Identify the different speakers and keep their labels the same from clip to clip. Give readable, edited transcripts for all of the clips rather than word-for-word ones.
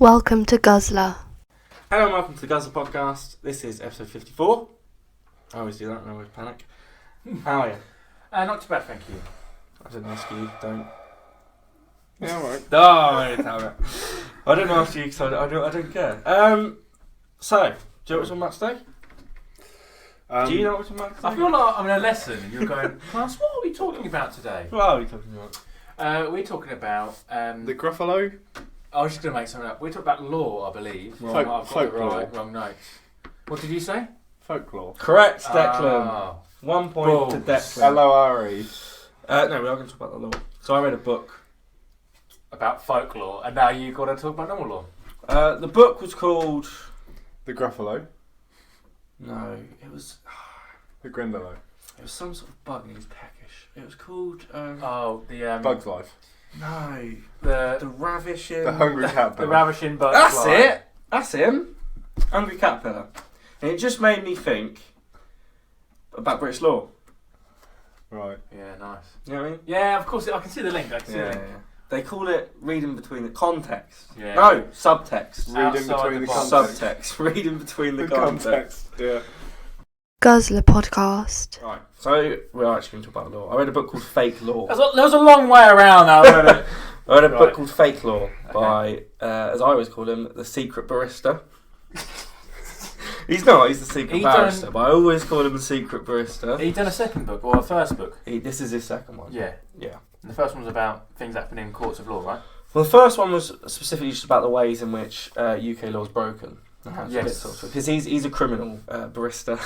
Speaker 1: Welcome to Guzzlr.
Speaker 2: Hello and welcome to the Guzzlr podcast. This is episode 54. I always do that and I always panic. How are you?
Speaker 3: Not too bad, thank you.
Speaker 2: I didn't ask you, don't.
Speaker 3: Yeah, alright.
Speaker 2: I didn't ask you because I don't care. So, do you know what we're talking about today? Do you know what we're talking about today?
Speaker 3: I feel like I'm in a lesson and you're going, class, what are we talking about today?
Speaker 2: What are we talking about?
Speaker 3: We're talking about...
Speaker 4: the Gruffalo?
Speaker 3: I was just going to make something up. We're talking about law, I believe.
Speaker 4: Right.
Speaker 3: I've got
Speaker 4: Folklore.
Speaker 3: the wrong notes. What did you say?
Speaker 4: Folklore.
Speaker 2: Correct, Declan.
Speaker 3: Oh.
Speaker 2: 1 point to
Speaker 3: Balls.
Speaker 2: Declan.
Speaker 4: L-O-R-E.
Speaker 2: No, we are going to talk about the law. So I read a book.
Speaker 3: About folklore, and now you've got to talk about normal law.
Speaker 2: The book was called...
Speaker 4: The Gruffalo.
Speaker 2: No, it was...
Speaker 4: The Grindalo.
Speaker 2: It was some sort of bug and he was peckish. It was called...
Speaker 4: Bug's Life.
Speaker 2: No.
Speaker 3: The
Speaker 2: The Ravishing...
Speaker 4: The Hungry
Speaker 3: the
Speaker 4: Caterpillar.
Speaker 3: ravishing bug.
Speaker 2: That's it! That's him. Hungry Caterpillar. And it just made me think about British law.
Speaker 4: Right.
Speaker 3: Yeah, nice.
Speaker 2: You know what I mean?
Speaker 3: Yeah, of course, I can see the link. I can see the link.
Speaker 2: They call it reading between the context.
Speaker 3: Yeah.
Speaker 2: No, subtext.
Speaker 4: Reading
Speaker 3: Outside
Speaker 4: between
Speaker 3: the
Speaker 4: the
Speaker 3: box.
Speaker 4: context.
Speaker 2: Subtext. Reading between the
Speaker 4: The
Speaker 2: context.
Speaker 4: context. Yeah.
Speaker 1: Guzzlr podcast.
Speaker 2: Right. So, we're actually going to talk about law. I read a book called Fake Law.
Speaker 3: There was a long way around now, wasn't it?
Speaker 2: I read a book
Speaker 3: Right.
Speaker 2: called Fake Law by, as I always call him, the secret barista. He's not, he's the secret
Speaker 3: He
Speaker 2: barrister,
Speaker 3: don't-
Speaker 2: but I always call him the secret barista.
Speaker 3: He done a second book, or a first book?
Speaker 2: This is his second one.
Speaker 3: Yeah.
Speaker 2: Yeah.
Speaker 3: And the first one was about things happening in courts of law, right?
Speaker 2: Well, the first one was specifically just about the ways in which UK law is broken. And how to
Speaker 3: Yes.
Speaker 2: get sorted. Because he's a criminal barista.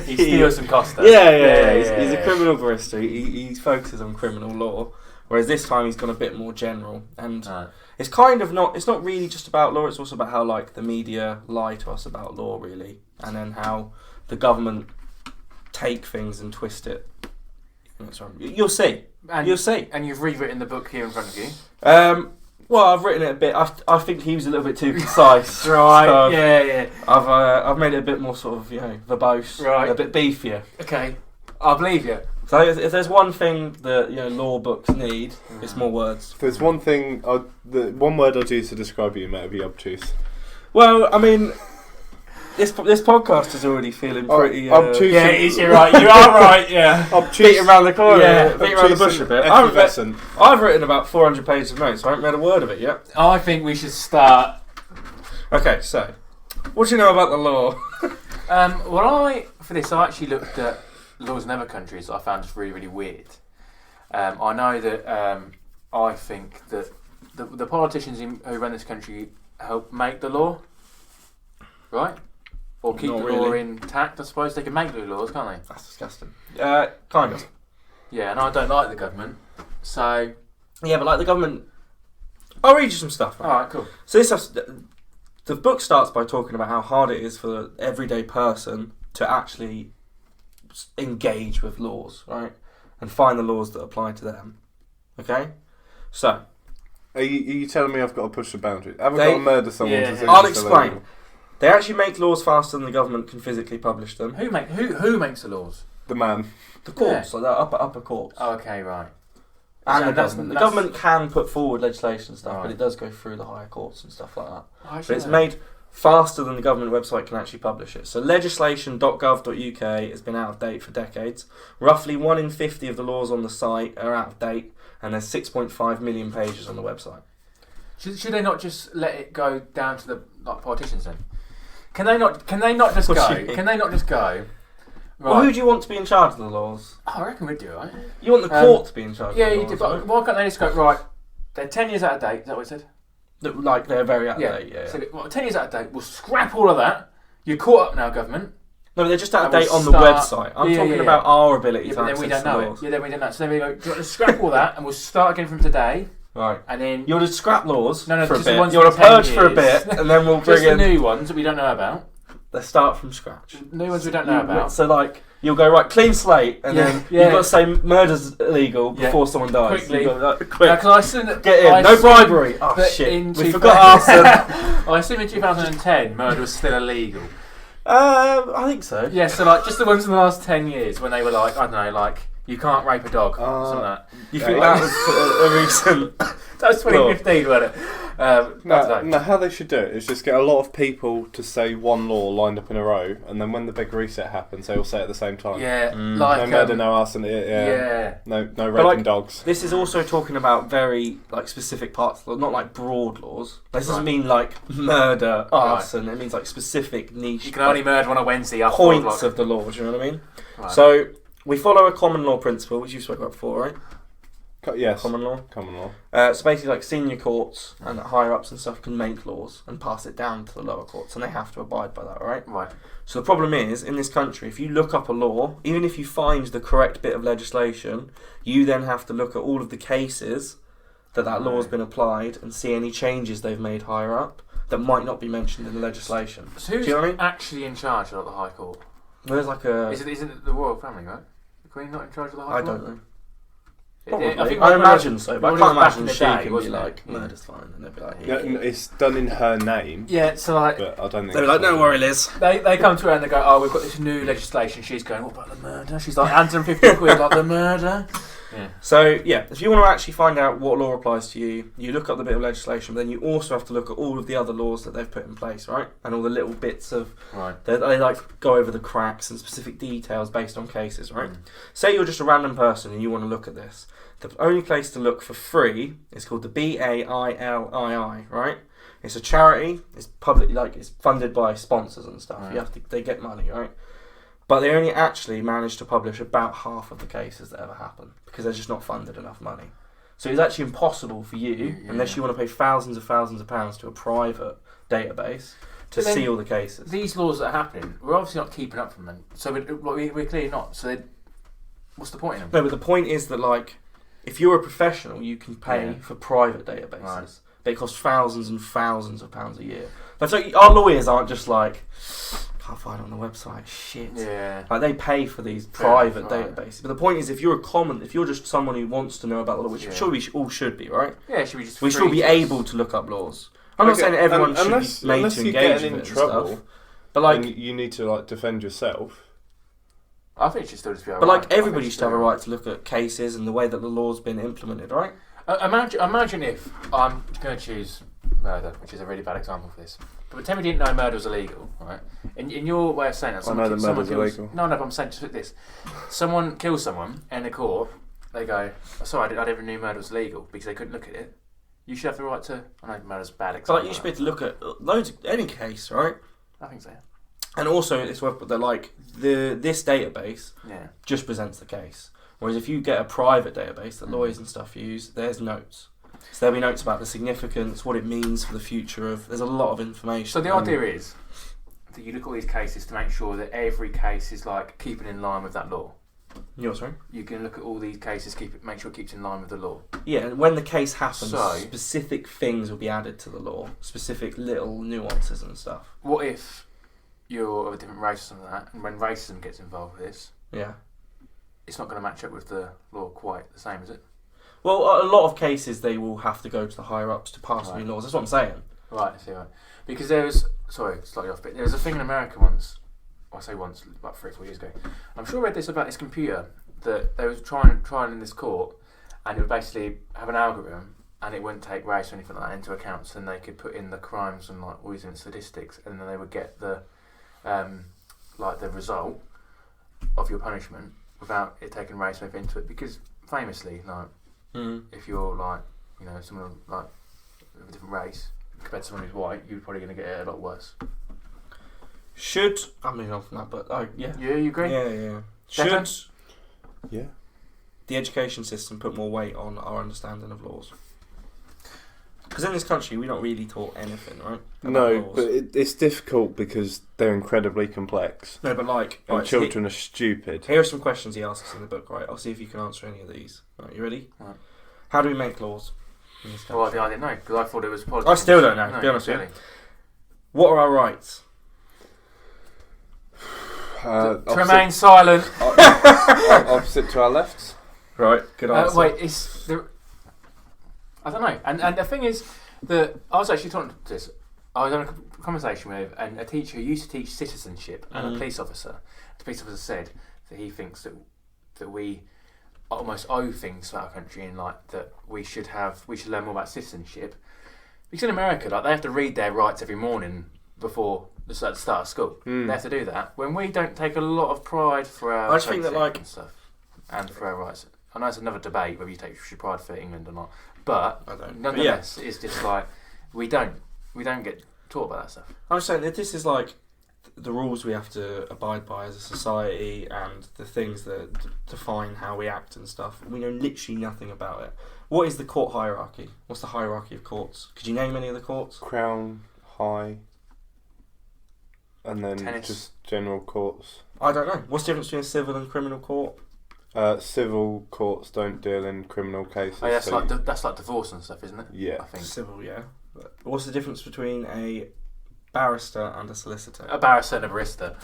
Speaker 3: He steals and Costa.
Speaker 2: Yeah. He's a criminal barista. He focuses on criminal law. Whereas this time he's gone a bit more general. And
Speaker 3: Right.
Speaker 2: it's kind of not, it's not really just about law, it's also about how like the media lie to us about law really. And then how the government take things and twist it. You'll see.
Speaker 3: And,
Speaker 2: You'll see.
Speaker 3: and you've rewritten the book here in front of you.
Speaker 2: Well, I've written it a bit. I think he was a little bit too concise.
Speaker 3: Right.
Speaker 2: So
Speaker 3: Yeah.
Speaker 2: I've made it a bit more sort of verbose,
Speaker 3: Right.
Speaker 2: a bit beefier.
Speaker 3: Okay. I believe you.
Speaker 2: So if there's one thing that law books need, it's more words.
Speaker 4: If there's one thing, the one word I'd use to describe you, mate, would be obtuse.
Speaker 2: Well, I mean, this podcast is already feeling pretty.
Speaker 4: obtuse.
Speaker 3: Yeah, you're right. You are right. Yeah.
Speaker 2: Beat around the corner,
Speaker 3: Yeah,
Speaker 2: beat around the bush a bit.
Speaker 4: Effervescent.
Speaker 2: I've written about 400 pages of notes. I haven't read a word of it yet.
Speaker 3: I think we should start.
Speaker 2: Okay, so what do you know about the law?
Speaker 3: For this, I actually looked at laws in other countries that I found just really, really weird. I know that I think that the politicians who run this country help make the law, right? Or keep
Speaker 2: Not
Speaker 3: the law
Speaker 2: really.
Speaker 3: intact, I suppose. They can make the laws, can't they?
Speaker 2: That's disgusting. Kind of.
Speaker 3: Yeah, and I don't like the government, so...
Speaker 2: Yeah, but like the government. I'll read you some stuff. Right?
Speaker 3: Alright, cool.
Speaker 2: So the book starts by talking about how hard it is for the everyday person to actually engage with laws, right? And find the laws that apply to them. Okay? So,
Speaker 4: Are you telling me I've got to push the boundary? Have I
Speaker 2: They-
Speaker 4: got to murder someone
Speaker 3: Yeah.
Speaker 4: to see
Speaker 2: I'll
Speaker 4: if they're
Speaker 2: explain.
Speaker 4: illegal?
Speaker 2: They actually make laws faster than the government can physically publish them.
Speaker 3: Who makes the laws?
Speaker 4: The man.
Speaker 2: The courts, like the upper courts.
Speaker 3: Oh, okay, right.
Speaker 2: And
Speaker 3: So
Speaker 2: the government. The
Speaker 3: that's-
Speaker 2: government can put forward legislation and stuff, but
Speaker 3: Right.
Speaker 2: it does go through the higher courts and stuff like that.
Speaker 3: I
Speaker 2: But it's
Speaker 3: know.
Speaker 2: made faster than the government website can actually publish it. So legislation.gov.uk has been out of date for decades. Roughly 1 in 50 of the laws on the site are out of date, and there's 6.5 million pages on the website.
Speaker 3: Should they not just let it go down to the politicians then? Can they not just
Speaker 2: What
Speaker 3: go?
Speaker 2: do you mean?
Speaker 3: Can they not just go? Right.
Speaker 2: Well, who do you want to be in charge of the laws?
Speaker 3: Oh, I reckon we'd do, right?
Speaker 2: You want the court to be in charge
Speaker 3: Yeah,
Speaker 2: of the
Speaker 3: you
Speaker 2: laws,
Speaker 3: do. But
Speaker 2: right?
Speaker 3: why can't they just go, right, they're 10 years out of date, is that what it said?
Speaker 2: Like, they're very out of date, yeah.
Speaker 3: So, well, 10 years out of date, we'll scrap all of that. You're caught up now, government.
Speaker 2: No, but they're just out of
Speaker 3: And
Speaker 2: date
Speaker 3: we'll
Speaker 2: on the
Speaker 3: start-
Speaker 2: website. I'm
Speaker 3: Yeah,
Speaker 2: talking
Speaker 3: yeah.
Speaker 2: about our ability
Speaker 3: Yeah,
Speaker 2: to
Speaker 3: but then
Speaker 2: access
Speaker 3: we don't
Speaker 2: the
Speaker 3: know
Speaker 2: laws.
Speaker 3: it. Yeah, then we don't know. So then we go, do you want to scrap all that and we'll start again from today?
Speaker 2: Right.
Speaker 3: And then
Speaker 2: You want to scrap laws
Speaker 3: No,
Speaker 2: for a
Speaker 3: just the
Speaker 2: bit.
Speaker 3: ones
Speaker 2: You want to
Speaker 3: for 10
Speaker 2: purge for a
Speaker 3: years.
Speaker 2: bit, and then we'll
Speaker 3: just
Speaker 2: bring
Speaker 3: the
Speaker 2: in...
Speaker 3: new ones that we don't know about.
Speaker 2: Let's start from scratch.
Speaker 3: New ones we don't know about.
Speaker 2: So, like, you'll go, right, clean slate, and
Speaker 3: Yeah,
Speaker 2: then
Speaker 3: yeah.
Speaker 2: you've got to say murder's illegal
Speaker 3: Yeah.
Speaker 2: before someone dies.
Speaker 3: Quickly.
Speaker 2: You've got to, quick,
Speaker 3: Because I assume that
Speaker 2: get in.
Speaker 3: I
Speaker 2: No
Speaker 3: assume
Speaker 2: bribery. Oh,
Speaker 3: that
Speaker 2: shit.
Speaker 3: in
Speaker 2: We
Speaker 3: 2000
Speaker 2: forgot arson.
Speaker 3: I assume in 2010 murder was still illegal.
Speaker 2: I think so.
Speaker 3: Yeah, so like just the ones in the last 10 years when they were like, I don't know, like you can't rape a dog or something like that.
Speaker 2: You think that was a recent...
Speaker 3: That was 2015, wasn't it?
Speaker 4: No, how they should do it is just get a lot of people to say one law lined up in a row, and then when the big reset happens, they all say it at the same time.
Speaker 3: Yeah,
Speaker 4: No murder, no arson. Yeah. No raping dogs.
Speaker 2: This is also talking about very like specific parts of the law, not like broad laws. This doesn't mean like murder, arson. It means like specific niche.
Speaker 3: You can only murder on a Wednesday after
Speaker 2: points of the law. Do you know what I mean?
Speaker 3: Right.
Speaker 2: So we follow a common law principle, which you've spoken about before, right?
Speaker 4: Yes.
Speaker 2: Common law.
Speaker 4: So
Speaker 2: basically, like senior courts and higher ups and stuff can make laws and pass it down to the lower courts, and they have to abide by that, right?
Speaker 3: Right.
Speaker 2: So the problem is, in this country, if you look up a law, even if you find the correct bit of legislation, you then have to look at all of the cases that law has been applied and see any changes they've made higher up that might not be mentioned in the legislation.
Speaker 3: So who's actually in charge of the High Court?
Speaker 2: There's like a...
Speaker 3: Isn't it the royal family, right? The Queen not in charge of the High Court?
Speaker 2: I don't know.
Speaker 3: I
Speaker 2: imagine so, but I can't imagine she can be
Speaker 3: it?
Speaker 2: like, murder's fine, and they'll be like,
Speaker 4: it's done in her name.
Speaker 3: Yeah, so like,
Speaker 4: but I don't think
Speaker 2: they'll be like, don't worry, Liz.
Speaker 3: They come to her and they go, oh, we've got this new legislation. She's going, what about the murder? She's like, 150 quid, like the murder. Yeah.
Speaker 2: So yeah, if you want to actually find out what law applies to you, you look up the bit of legislation, but then you also have to look at all of the other laws that they've put in place, right? And all the little bits of they like go over the cracks and specific details based on cases, right? Say you're just a random person and you want to look at this. The only place to look for free is called the BAILII, right? It's a charity. It's public, like it's funded by sponsors and stuff. Right. They get money, right? But they only actually manage to publish about half of the cases that ever happen because they're just not funded enough money. So it's actually impossible for you, unless you want to pay thousands of pounds to a private database, to see all the cases.
Speaker 3: These laws that are happening, we're obviously not keeping up from them. So we're clearly not. So what's the point in them?
Speaker 2: No, but the point is that like, if you're a professional, you can pay for private databases. Right. But it costs thousands and thousands of pounds a year. But so our lawyers aren't just like, can't find it on the website. Shit.
Speaker 3: Yeah.
Speaker 2: Like they pay for these private databases. But the point is, if you're just someone who wants to know about the law, which sure we all should be, right?
Speaker 3: Yeah, should we just?
Speaker 2: We should be able to look up laws. I'm not saying that everyone should be made to engage with it and stuff. But like,
Speaker 4: you need to like defend yourself.
Speaker 3: I think it should still just be.
Speaker 2: But like, everybody should have a right to look at cases and the way that the law's been implemented, right?
Speaker 3: Imagine if I'm going to choose murder, which is a really bad example for this. But pretend we didn't know murder was illegal, right? In your way of saying that,
Speaker 4: I know that murder's illegal.
Speaker 3: No, but I'm saying just this: someone kills someone in a court. They go, "Sorry, I never knew murder was illegal because they couldn't look at it." You should have the right to. I know murder's a bad example.
Speaker 2: But like, you should be able to look at loads of any case, right?
Speaker 3: I think so.
Speaker 2: And also, it's worth that like this database just presents the case. Whereas if you get a private database that lawyers and stuff use, there's notes. So there'll be notes about the significance, what it means for the future of. There's a lot of information.
Speaker 3: So the idea is that you look at all these cases to make sure that every case is like keeping in line with that law.
Speaker 2: You're sorry?
Speaker 3: You can look at all these cases, make sure it keeps in line with the law.
Speaker 2: Yeah, and when the case happens, specific things will be added to the law, specific little nuances and stuff.
Speaker 3: What if you're of a different race or something like that, and when racism gets involved with this, it's not going to match up with the law quite the same, is it?
Speaker 2: Well, a lot of cases they will have to go to the higher ups to pass new laws. That's what I'm saying.
Speaker 3: Right, I see. Right. Because there was, slightly off, but there was a thing in America once. I say once, about 3 or 4 years ago. I'm sure I read this about this computer that they was trying in this court, and it would basically have an algorithm, and it wouldn't take race or anything like that into account. So then they could put in the crimes and like all these statistics, and then they would get the the result of your punishment without it taking race into it. Because famously, like if you're like someone like of a different race compared to someone who's white, you're probably going to get it a lot worse.
Speaker 2: I'm moving on from that, but
Speaker 3: Yeah, you agree?
Speaker 2: Yeah.
Speaker 3: Should
Speaker 2: the education system put more weight on our understanding of laws? Because in this country, we're not really taught anything, right?
Speaker 4: No, but it's difficult because they're incredibly complex.
Speaker 2: No, but like...
Speaker 4: And children are stupid.
Speaker 2: Here are some questions he asks in the book, right? I'll see if you can answer any of these. Right, you ready? Right. How do we make laws in this country?
Speaker 3: Well, I didn't know, because I thought it was politics.
Speaker 2: I still don't know, to be honest with you. What are our rights?
Speaker 3: To remain silent.
Speaker 4: Opposite to our lefts.
Speaker 2: Right, good answer.
Speaker 3: I don't know. And the thing is that I was actually talking to this. I was having a conversation with a teacher who used to teach citizenship and a police officer. The police officer said that he thinks that we almost owe things to our country, and like that we should learn more about citizenship Because in America, like, they have to read their rights every morning before the start of school. They have to do that. When we don't take a lot of pride for our
Speaker 2: I just think that, like,
Speaker 3: and stuff, and for our rights. I know it's another debate whether you take pride for England or not, but
Speaker 2: I don't.
Speaker 3: nonetheless, it's just like we don't get taught about that stuff.
Speaker 2: I'm saying that this is like the rules we have to abide by as a society and the things that define how we act and stuff. We know literally nothing about it. What is the court hierarchy? What's the hierarchy of courts? Could you name any of the courts?
Speaker 4: Crown, High, and then
Speaker 3: Tennis.
Speaker 4: just general courts.
Speaker 2: I don't know. What's the difference between a civil and criminal court?
Speaker 4: Civil courts don't deal in criminal cases.
Speaker 3: Oh, yeah, that's
Speaker 4: so
Speaker 3: that's like divorce and stuff, isn't it?
Speaker 4: yeah.
Speaker 3: I think
Speaker 2: Civil, yeah. But what's the difference between a barrister and a solicitor?
Speaker 3: a barrister and a barista.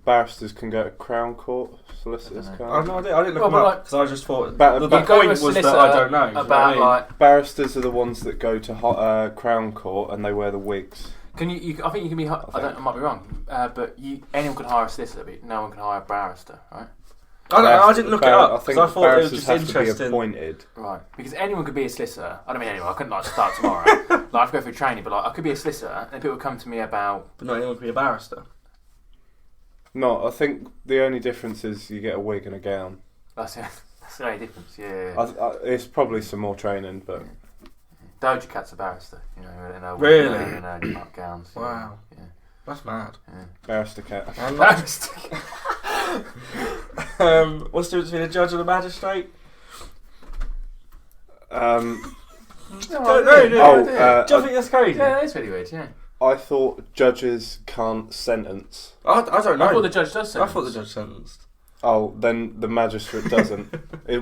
Speaker 4: Barristers can go to Crown Court, solicitors
Speaker 3: I don't
Speaker 4: can't.
Speaker 2: I have no idea. I didn't look
Speaker 3: Well,
Speaker 2: them
Speaker 3: but
Speaker 2: up because I just thought
Speaker 4: Ba-
Speaker 2: the
Speaker 4: ba-
Speaker 2: point
Speaker 3: Go
Speaker 2: was
Speaker 3: with
Speaker 2: that
Speaker 3: solicitor
Speaker 2: I don't know. Do you know what I
Speaker 3: about
Speaker 2: mean?
Speaker 3: like.
Speaker 4: Barristers are the ones that go to Crown Court and they wear the wigs.
Speaker 3: Can you? I think you can be. I might be wrong, but anyone can hire a solicitor, but no one can hire a barrister, right?
Speaker 2: I don't know. I didn't look it up
Speaker 4: I
Speaker 2: because
Speaker 4: think
Speaker 2: I thought it was
Speaker 4: barristers
Speaker 2: just
Speaker 4: have to be
Speaker 2: interesting.
Speaker 4: appointed.
Speaker 3: Right, because anyone could be a solicitor. I don't mean anyone. I couldn't like start tomorrow. Like, I have to go through training, but like I could be a solicitor, and people would come to me about.
Speaker 2: But not anyone can be a barrister.
Speaker 4: No, I think the only difference is you get a wig and a gown.
Speaker 3: That's the only difference. Yeah.
Speaker 4: It's probably some more training, but
Speaker 3: Doja Cat's a barrister, you know, in her
Speaker 2: Really?
Speaker 3: in her dark gowns. Yeah.
Speaker 2: Wow.
Speaker 3: Yeah.
Speaker 2: That's mad.
Speaker 3: Yeah.
Speaker 4: barrister cat.
Speaker 2: And
Speaker 3: Barrister.
Speaker 2: what's the difference between a judge and a magistrate?
Speaker 3: No,
Speaker 2: No. Do you think that's crazy?
Speaker 3: Yeah, that is really weird. Yeah.
Speaker 4: I thought judges can't sentence.
Speaker 2: I don't know.
Speaker 3: I thought the judge does.
Speaker 2: I thought the judge sentenced.
Speaker 4: Oh, then the magistrate doesn't.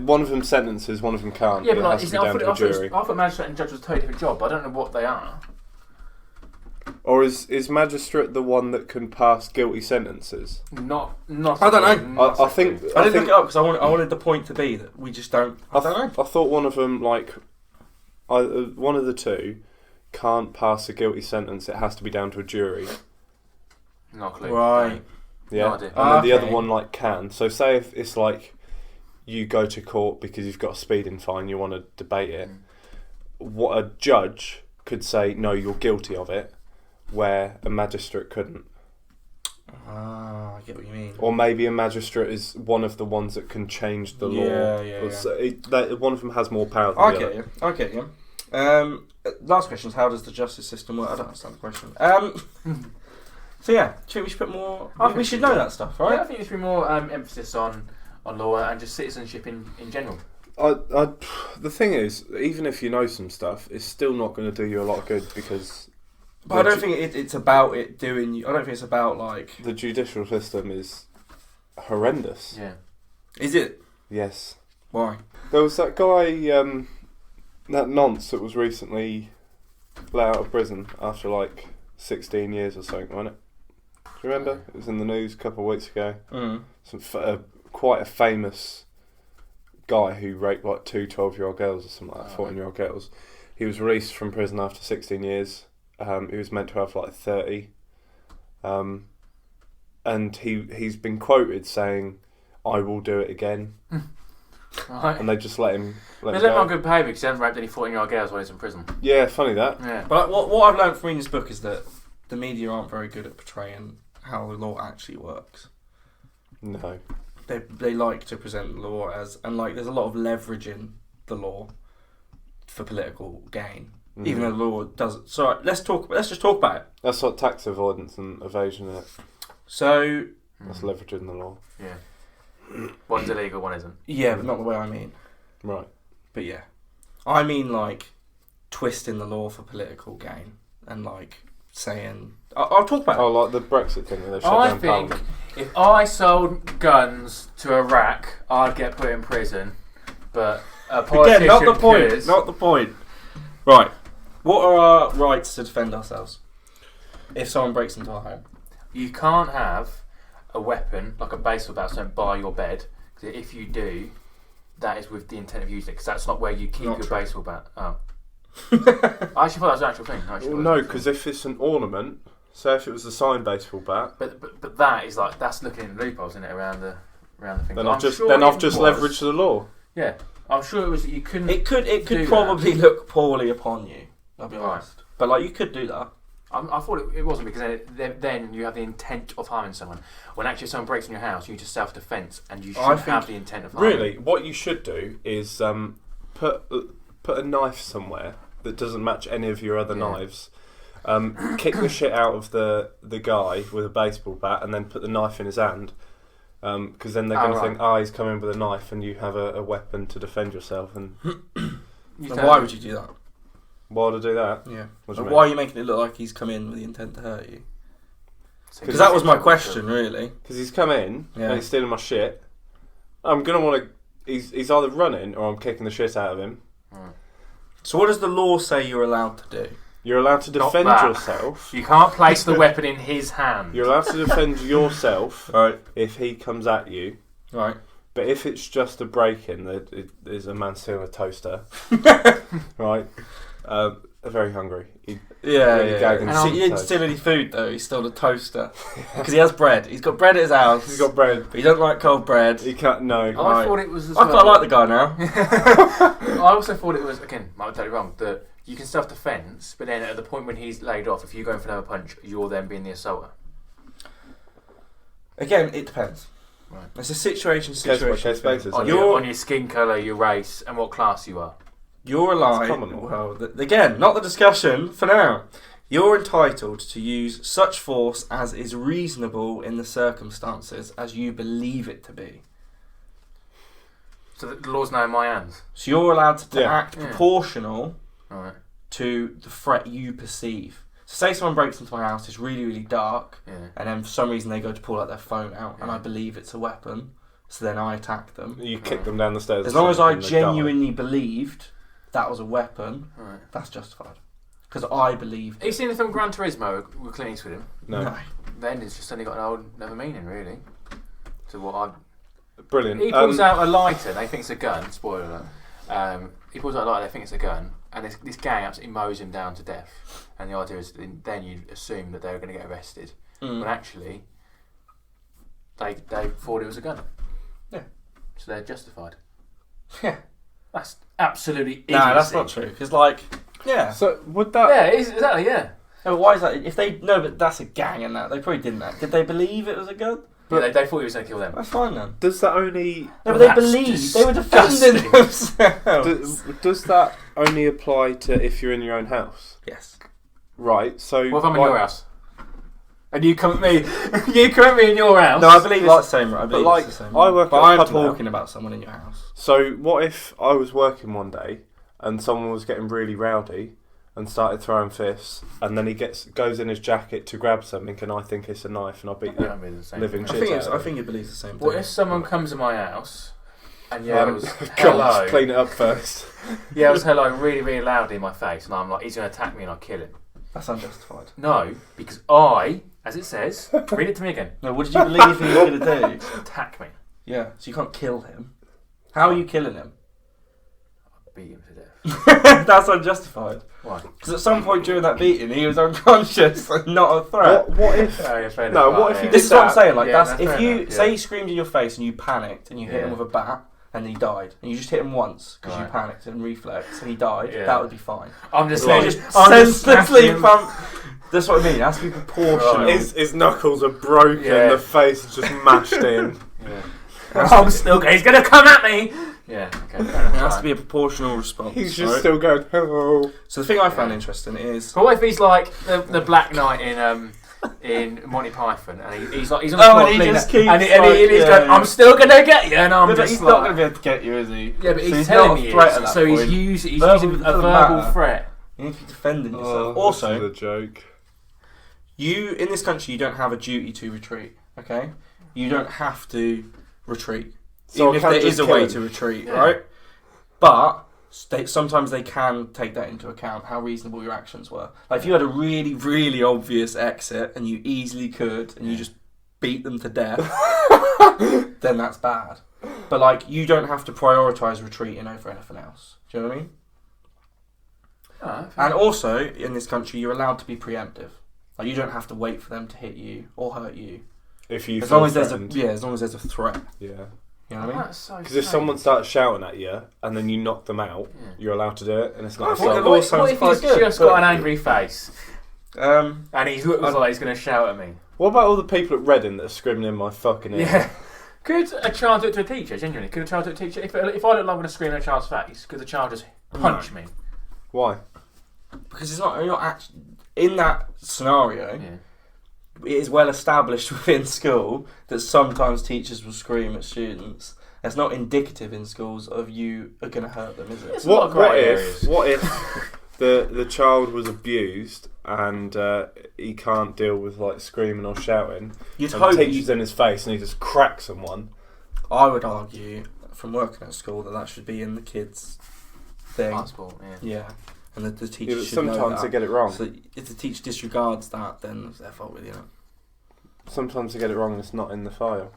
Speaker 4: One of them sentences, one of them can't.
Speaker 3: Yeah,
Speaker 4: It
Speaker 3: but like,
Speaker 4: has to be down to a jury.
Speaker 3: I thought magistrate and judge was a totally different job. But I don't know what they are.
Speaker 4: Or is magistrate the one that can pass guilty sentences?
Speaker 3: Not.
Speaker 2: I don't know.
Speaker 4: I think
Speaker 2: I didn't look it up because I wanted the point to be that we just don't. I don't know.
Speaker 4: I thought one of them, one of the two, can't pass a guilty sentence. It has to be down to a jury.
Speaker 3: Not a clue.
Speaker 2: Right.
Speaker 4: Yeah,
Speaker 3: No idea.
Speaker 4: and then the other
Speaker 2: Okay.
Speaker 4: one can. So say if it's like you go to court because you've got a speeding fine, you want to debate it. What a judge could say, no, you're guilty of it, where a magistrate couldn't.
Speaker 2: Ah, I get what you mean.
Speaker 4: Or maybe a magistrate is one of the ones that can change the law.
Speaker 2: Yeah.
Speaker 4: So one of them has more power than
Speaker 2: I
Speaker 4: the
Speaker 2: get
Speaker 4: other.
Speaker 2: you. I get you. Last question is, how does the justice system work? I don't understand the question. So yeah, do you think we should put more?
Speaker 3: I think
Speaker 2: We should know that stuff, right?
Speaker 3: Yeah, I think there should be more emphasis on law and just citizenship in general.
Speaker 4: The thing is, even if you know some stuff, it's still not going to do you a lot of good because.
Speaker 2: But I don't think it's about it doing. I don't think it's about like.
Speaker 4: The judicial system is horrendous.
Speaker 3: Yeah.
Speaker 2: Is it?
Speaker 4: Yes.
Speaker 2: Why?
Speaker 4: There was that guy, that nonce that was recently let out of prison after like 16 years or something, wasn't it? Do you remember? It was in the news a couple of weeks ago. Quite a famous guy who raped like two 12-year-old girls or something like that, 14-year-old girls. He was released from prison after 16 years. He was meant to have like 30. And he's been quoted saying, "I will do it again."
Speaker 3: Right.
Speaker 4: And they just let him
Speaker 3: They let him
Speaker 4: go.
Speaker 3: on good behaviour because he hasn't raped any 14-year-old girls while he's in prison.
Speaker 4: Yeah, funny that.
Speaker 3: Yeah.
Speaker 2: But what I've learned from reading this book is that the media aren't very good at portraying how the law actually works.
Speaker 4: No.
Speaker 2: They like to present the law as, and like there's a lot of leverage in the law for political gain, even though the law doesn't. So let's just talk about it.
Speaker 4: That's like tax avoidance and evasion, isn't it?
Speaker 2: So
Speaker 4: That's leveraging the law.
Speaker 3: Yeah. One's illegal, one isn't.
Speaker 2: yeah, but not the way I mean.
Speaker 4: Right.
Speaker 2: But yeah, I mean like twisting the law for political gain and like saying I'll talk about it.
Speaker 4: Oh, like the Brexit thing where they shut
Speaker 3: I
Speaker 4: down
Speaker 3: think
Speaker 4: Parliament.
Speaker 3: if I sold guns to Iraq, I'd get put in prison. But a politician
Speaker 2: Again, not the point.
Speaker 3: could-
Speaker 2: Not the point. Right. What are our rights to defend ourselves if someone breaks into our home?
Speaker 3: You can't have a weapon like a baseball bat something by your bed. 'Cause if you do, that is with the intent of using it. Because that's not where you keep
Speaker 2: Not
Speaker 3: your
Speaker 2: true.
Speaker 3: baseball bat. Oh. I actually thought that was an actual thing.
Speaker 4: Well, no, because if it's an ornament, say if it was a signed baseball bat,
Speaker 3: But that is like that's looking in loopholes in it around the thing.
Speaker 4: then
Speaker 3: I'm
Speaker 4: I've just
Speaker 3: sure
Speaker 4: then
Speaker 3: it
Speaker 4: I've just
Speaker 3: was.
Speaker 4: leveraged the law.
Speaker 3: Yeah, I'm sure it was that you couldn't.
Speaker 2: It could
Speaker 3: do
Speaker 2: probably look poorly upon you. I'll be
Speaker 3: Right.
Speaker 2: honest. But like you could do that.
Speaker 3: I thought it wasn't because then you have the intent of harming someone. When actually someone breaks in your house, you just self-defence and you shouldn't have the intent of harming.
Speaker 4: Really, what you should do is put a knife somewhere that doesn't match any of your other knives. Kick the shit out of the guy with a baseball bat, and then put the knife in his hand. Because then they're going to think, he's coming with a knife, and you have a weapon to defend yourself. And
Speaker 2: Why would you do that?
Speaker 4: why to do that?
Speaker 2: Yeah.
Speaker 4: What do you
Speaker 2: Why are you making it look like he's come in with the intent to hurt you?
Speaker 3: So
Speaker 2: Because that was my question, really.
Speaker 4: Because he's come in
Speaker 2: Yeah.
Speaker 4: and he's stealing my shit. I'm gonna want to. He's either running or I'm kicking the shit out of him.
Speaker 2: So what does the law say you're allowed to do?
Speaker 4: You're allowed to defend
Speaker 3: that.
Speaker 4: yourself.
Speaker 3: You can't place the weapon in his hand.
Speaker 4: You're allowed to defend yourself
Speaker 2: Right.
Speaker 4: if he comes at you.
Speaker 2: Right.
Speaker 4: But if it's just a break-in, there's a man stealing a toaster. Right. They're very hungry.
Speaker 2: Yeah.
Speaker 4: gagging
Speaker 2: See, he didn't
Speaker 4: toast.
Speaker 2: steal any food though. He stole a toaster because he has bread. He's got bread at his house.
Speaker 4: He's got bread.
Speaker 2: But he don't like cold bread.
Speaker 4: He can't. No.
Speaker 3: I
Speaker 2: Right.
Speaker 3: thought it was. As
Speaker 2: I quite like the guy now.
Speaker 3: I also thought it was, again, might be totally wrong, that you can self-defence, but then at the point when he's laid off, if you go in for another punch, you're then being the assaulter.
Speaker 2: Again, it depends.
Speaker 3: Right.
Speaker 2: It's a situation.
Speaker 4: Case by case
Speaker 2: thing.
Speaker 4: basis.
Speaker 3: On
Speaker 2: You're-
Speaker 3: your skin colour, your race, and what class you are.
Speaker 2: You're alive.
Speaker 4: common law.
Speaker 2: Well, again, not the discussion for now. You're entitled to use such force as is reasonable in the circumstances as you believe it to be.
Speaker 3: So the law's now in my hands.
Speaker 2: So you're allowed to
Speaker 4: Yeah.
Speaker 2: act proportional
Speaker 3: Alright.
Speaker 2: to the threat you perceive. So say someone breaks into my house, it's really, really dark,
Speaker 3: Yeah.
Speaker 2: and then for some reason they go to pull out their phone out, and
Speaker 3: Yeah.
Speaker 2: I believe it's a weapon, so then I attack them.
Speaker 4: You kick them down the stairs.
Speaker 2: As long as I
Speaker 4: and they die.
Speaker 2: genuinely believed that was a weapon,
Speaker 3: Alright.
Speaker 2: that's justified. Because I believed
Speaker 3: Have you seen the film Gran Turismo with Clint Eastwood in?
Speaker 4: No.
Speaker 3: Then it's just suddenly got an old, another meaning, really. To what I...
Speaker 4: Brilliant.
Speaker 3: He pulls out a lighter, they think it's a gun, spoiler alert. He pulls out a lighter, they think it's a gun, and this gang absolutely mows him down to death. And the idea is that then you assume that they're going to get arrested. When actually, they thought it was a gun.
Speaker 2: Yeah.
Speaker 3: So they're justified.
Speaker 2: Yeah.
Speaker 3: That's absolutely idiocy.
Speaker 2: Nah, that's not true. Because, like, yeah.
Speaker 4: So would that?
Speaker 3: Yeah, exactly, yeah.
Speaker 2: No, but why is that? If they no, but that's a gang and that they probably didn't. Did they believe it was a gun?
Speaker 3: But they thought he was going to kill them.
Speaker 2: That's fine then.
Speaker 4: Does that only?
Speaker 2: No, but they
Speaker 3: That's
Speaker 2: believed they were defending
Speaker 3: disgusting.
Speaker 2: themselves.
Speaker 4: Does that only apply to if you're in your own house?
Speaker 2: Yes.
Speaker 4: Right. So.
Speaker 3: What if I'm in your house? And you come at me, you come at me in your house.
Speaker 2: No, I believe it's the same. I believe
Speaker 4: like,
Speaker 2: it's the same.
Speaker 4: I work
Speaker 2: but
Speaker 4: at a
Speaker 2: I'm
Speaker 4: pub now.
Speaker 2: talking about someone in your house.
Speaker 4: So what if I was working one day and someone was getting really rowdy and started throwing fists, and then he goes in his jacket to grab something, and I think it's a knife, and I beat
Speaker 3: Yeah, I
Speaker 4: the
Speaker 3: mean, the same
Speaker 4: living
Speaker 3: thing.
Speaker 4: shit out of
Speaker 2: I
Speaker 4: him.
Speaker 2: think he believes the same thing.
Speaker 3: What if someone comes to my house and yells,
Speaker 4: God,
Speaker 3: hello,
Speaker 4: clean it up first.
Speaker 3: yells hello really, really loudly in my face, and I'm like, he's going to attack me and I kill him?
Speaker 2: That's unjustified.
Speaker 3: No, because I, as it says, read it to me again,
Speaker 2: No, what did you believe he was going to do?
Speaker 3: attack me.
Speaker 2: Yeah, so you can't kill him. How are you killing him?
Speaker 3: Beat him to death.
Speaker 2: That's unjustified.
Speaker 3: Why?
Speaker 2: Because at some point during that beating, he was unconscious and not a threat.
Speaker 4: What if?
Speaker 3: Oh, yeah, fair
Speaker 4: No,
Speaker 3: enough.
Speaker 4: what if
Speaker 3: yeah.
Speaker 4: you
Speaker 2: This is what I'm
Speaker 4: that-
Speaker 2: saying. Like
Speaker 3: Yeah,
Speaker 2: that's
Speaker 3: no,
Speaker 2: if
Speaker 3: fair
Speaker 2: you
Speaker 3: enough,
Speaker 2: say
Speaker 3: yeah.
Speaker 2: he screamed in your face and you panicked and you hit him
Speaker 3: Yeah.
Speaker 2: with a bat and he died, and you just hit him once because you
Speaker 3: Right.
Speaker 2: panicked and reflex and he died,
Speaker 3: Yeah.
Speaker 2: that would be fine.
Speaker 3: I'm just
Speaker 2: So
Speaker 3: like,
Speaker 2: just
Speaker 3: I'm just
Speaker 2: senselessly
Speaker 3: smashing him.
Speaker 2: pump. That's what I mean. It has to be proportional.
Speaker 3: Right.
Speaker 4: His knuckles are broken.
Speaker 3: Yeah.
Speaker 4: The face is just mashed in.
Speaker 3: Yeah. I'm still. He's going to come at me. Yeah. Okay. Fair enough.
Speaker 2: It has to be a proportional response.
Speaker 4: He's just
Speaker 2: right?
Speaker 4: still going hello.
Speaker 2: So the thing I found interesting is
Speaker 3: But what if he's like the Black Knight in Monty Python, and he's on the
Speaker 2: Oh,
Speaker 3: spot
Speaker 2: and he
Speaker 3: playing
Speaker 2: just
Speaker 3: that-
Speaker 2: keeps
Speaker 3: and he's
Speaker 2: like,
Speaker 3: going,
Speaker 2: yeah.
Speaker 3: I'm still gonna get you, and I'm
Speaker 2: but
Speaker 3: just
Speaker 2: he's
Speaker 3: like,
Speaker 2: not going to be able to get you, is he?
Speaker 3: yeah, but
Speaker 2: So
Speaker 3: he's
Speaker 2: not
Speaker 3: telling
Speaker 2: a
Speaker 3: me he
Speaker 2: threat at
Speaker 3: is,
Speaker 2: that
Speaker 3: so
Speaker 2: point.
Speaker 3: he's
Speaker 2: Verbal
Speaker 3: using a
Speaker 2: doesn't
Speaker 3: verbal
Speaker 2: matter.
Speaker 3: threat.
Speaker 2: You need to be defending yourself.
Speaker 4: This is
Speaker 2: Also,
Speaker 4: a joke.
Speaker 2: you in this country, you don't have a duty to retreat. Okay, you don't have to retreat,
Speaker 4: So
Speaker 2: even
Speaker 4: I
Speaker 2: if
Speaker 4: can't
Speaker 2: there
Speaker 4: just
Speaker 2: is a
Speaker 4: kill
Speaker 2: way
Speaker 4: him?
Speaker 2: to retreat,
Speaker 3: Yeah.
Speaker 2: right? But sometimes they can take that into account, how reasonable your actions were. Like if you had a really, really obvious exit and you easily could, and you just beat them to death, then that's bad. But like you don't have to prioritise retreating over anything else. Do you know what I mean? And also, in this country, you're allowed to be preemptive. Like you don't have to wait for them to hit you or hurt you.
Speaker 4: If you
Speaker 2: As
Speaker 4: feel
Speaker 2: long as
Speaker 4: threatened.
Speaker 2: as long as there's a threat.
Speaker 4: Yeah.
Speaker 2: You know what I mean?
Speaker 3: That's so
Speaker 4: Because if someone starts shouting at you and then you knock them out, you're allowed to do it, and it's not.
Speaker 2: I think the
Speaker 4: assault.
Speaker 2: law
Speaker 3: What
Speaker 2: sounds
Speaker 3: if
Speaker 2: quite
Speaker 3: he's
Speaker 2: good,
Speaker 3: just
Speaker 2: but-
Speaker 3: got an angry face
Speaker 2: Um,
Speaker 3: and he looks like he's going to shout at me?
Speaker 4: What about all the people at Reading that are screaming in my fucking ear?
Speaker 3: Yeah. Could a child do it to a teacher? Genuinely, could a child do it to a teacher? If I look like I'm going to scream in a child's face, could the child just punch me?
Speaker 4: Why?
Speaker 2: because you're not actually in that scenario.
Speaker 3: Yeah.
Speaker 2: It is well established within school that sometimes teachers will scream at students. That's not indicative in schools of you are going to hurt them, is it?
Speaker 3: It's a lot of grey areas.
Speaker 4: What if the child was abused and he can't deal with like screaming or shouting?
Speaker 2: You'd
Speaker 4: And
Speaker 2: hope
Speaker 4: the teacher's in his face and he just cracks someone.
Speaker 2: I would argue from working at school that should be in the kids' thing.
Speaker 3: Passport, yeah.
Speaker 2: Yeah, and the teacher
Speaker 4: Yeah, but
Speaker 2: should know
Speaker 4: sometimes
Speaker 2: that.
Speaker 4: they get it wrong.
Speaker 2: So if the teacher disregards that, then it's their fault, really. You know?
Speaker 4: Sometimes they get it wrong and it's not in the file.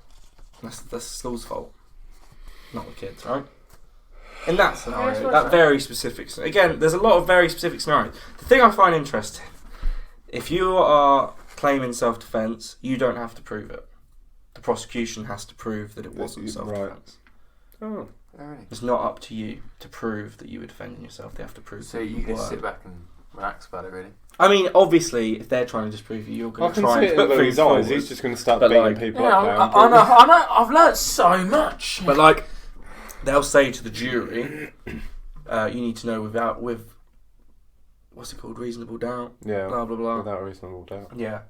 Speaker 2: That's the school's fault, not the kids, right? In that scenario,
Speaker 3: that's
Speaker 2: that
Speaker 3: right.
Speaker 2: very specific. Again, there's a lot of very specific scenarios. The thing I find interesting, if you are claiming self-defense, you don't have to prove it. The prosecution has to prove that it wasn't
Speaker 4: Right.
Speaker 2: self-defense.
Speaker 4: Oh.
Speaker 3: Really?
Speaker 2: It's not up to you to prove that you were defending yourself. They have to prove.
Speaker 3: So
Speaker 2: that
Speaker 3: you can
Speaker 2: were.
Speaker 3: sit back and relax about it, really.
Speaker 2: I mean, obviously, if they're trying to disprove you, you're
Speaker 4: I
Speaker 2: going to
Speaker 4: can
Speaker 2: try
Speaker 4: see
Speaker 2: and
Speaker 4: it
Speaker 2: put
Speaker 4: in
Speaker 2: things
Speaker 4: Louis' eyes.
Speaker 2: forward.
Speaker 4: He's just going to start
Speaker 2: But,
Speaker 4: beating
Speaker 2: like,
Speaker 4: people
Speaker 3: Yeah,
Speaker 4: up
Speaker 3: I
Speaker 4: now.
Speaker 3: know. I've learnt so much.
Speaker 2: But like, they'll say to the jury, you need to know with what's it called, reasonable doubt,
Speaker 4: Yeah,
Speaker 2: blah blah blah.
Speaker 4: without a reasonable doubt.
Speaker 2: Yeah,